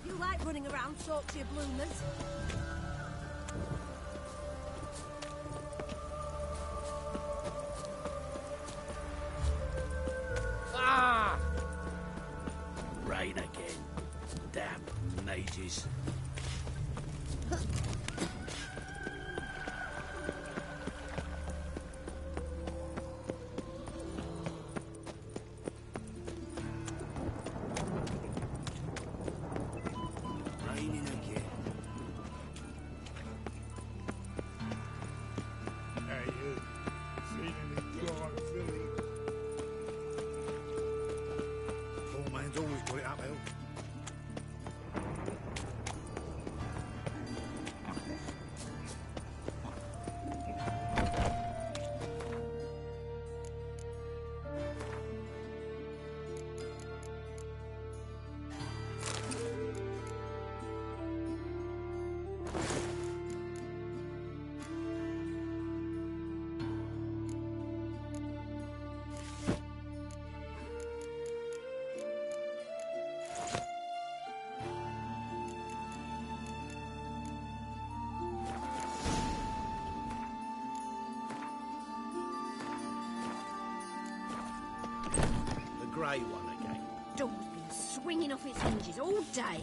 You like running around, talk to your bloomers. Ah! Rain again. Damn mages. Raining again. Hey, you. Seen any dry Philly? Poor man's always got it uphill. The grey one again. Door's been swinging off its hinges all day.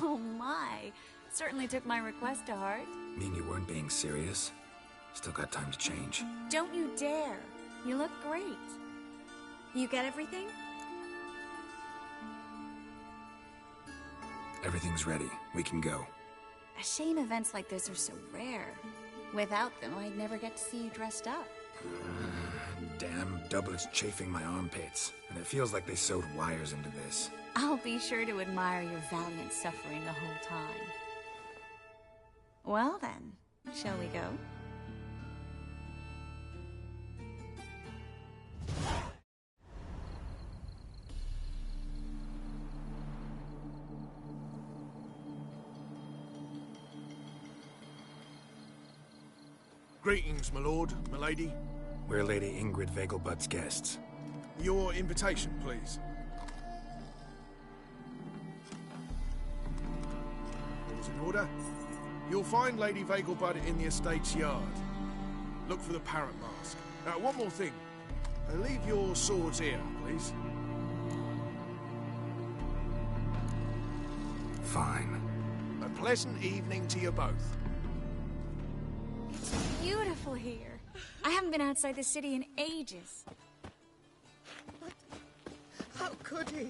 Oh my. Certainly took my request to heart. Mean you weren't being serious? Still got time to change. Don't you dare. You look great. You get everything? Everything's ready. We can go. A shame events like this are so rare. Without them, I'd never get to see you dressed up. Damn doublets chafing my armpits. And it feels like they sewed wires into this. I'll be sure to admire your valiant suffering the whole time. Well then, shall we go? Greetings, my lord, my lady. We're Lady Ingrid Vegelbud's guests. Your invitation, please. All's in order. You'll find Lady Vegelbud in the estate's yard. Look for the parrot mask. One more thing. Leave your swords here, please. pleasant evening to you both. It's beautiful here. I haven't been outside the city in ages. How could he?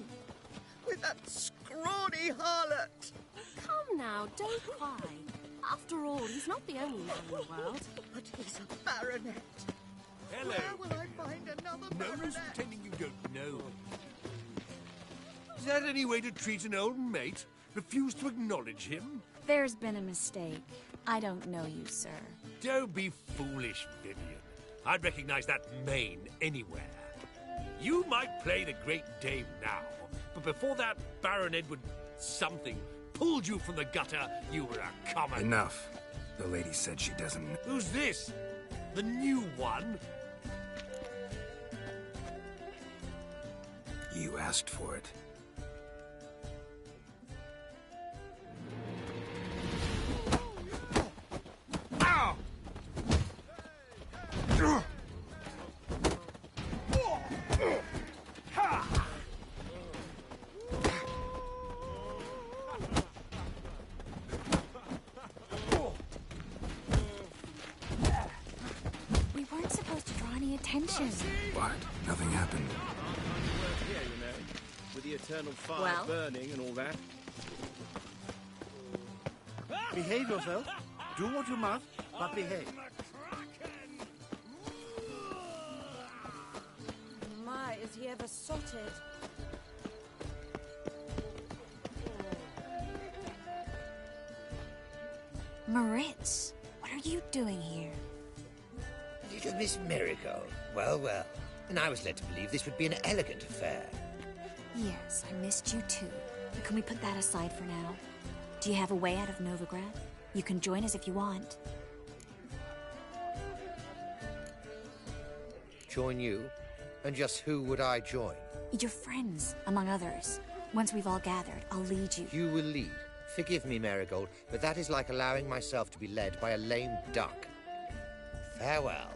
With that scrawny harlot! Come now, don't cry. After all, he's not the only man in the world. But he's a baronet. Hello. Where will I find another No use baronet? pretending you don't know. Is that any way to treat an old mate? Refuse to acknowledge him? There's been a mistake. I don't know you, sir. Don't be foolish, Vivian. I'd recognize that mane anywhere. You might play the Great Dame now, but before that Baron Edward something pulled you from the gutter, you were a common... Enough. The lady said she doesn't... Who's this? The new one? You asked for it. Ow! We weren't supposed to draw any attention. What? Nothing happened. Here, you know, with the eternal fire Well? burning and all that. Behave yourself. Do what you must, but behave. My, is he ever sotted? Moritz, what are you doing here? Little Miss Miracle. Well, well. And I was led to believe this would be an elegant affair. Yes, I missed you too. But can we put that aside for now? Do you have a way out of Novigrad? You can join us if you want. Join you? And just who would I join? Your friends, among others. Once we've all gathered, I'll lead you. You will lead. Forgive me, Marigold, but that is like allowing myself to be led by a lame duck. Farewell.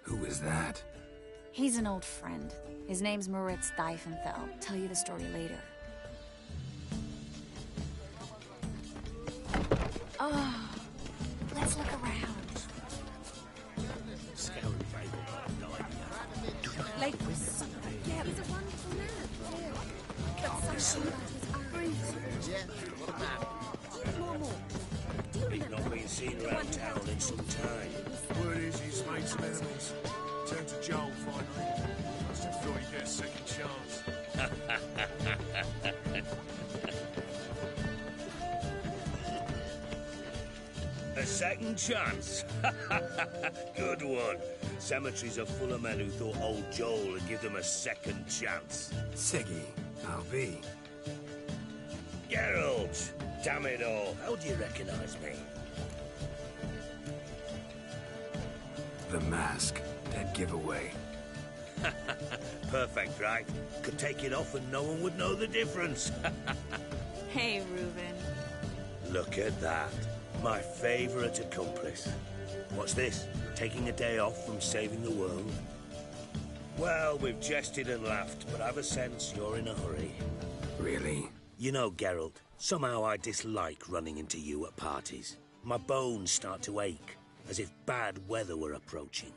Who is that? He's an old friend. His name's Moritz Diefenfeld. Tell you the story later. Oh, let's look around. Lady was so... Yeah, he's a wonderful man. But something about his eyes. Yeah, what about? He's not been seen around town in some time. Word is he's made some enemies. Turned to Joel finally. Must have thought he'd get a second chance. A second chance? Good one. Cemeteries are full of men who thought old Joel would give them a second chance. Siggy, I'll be. Geralt! Damn it all. How do you recognize me? The mask. Dead giveaway. Perfect, right? Could take it off and no one would know the difference. Hey, Reuben. Look at that. My favorite accomplice. What's this? Taking a day off from saving the world? Well, we've jested and laughed, but I've a sense you're in a hurry. Really? You know, Geralt, somehow I dislike running into you at parties. My bones start to ache, as if bad weather were approaching.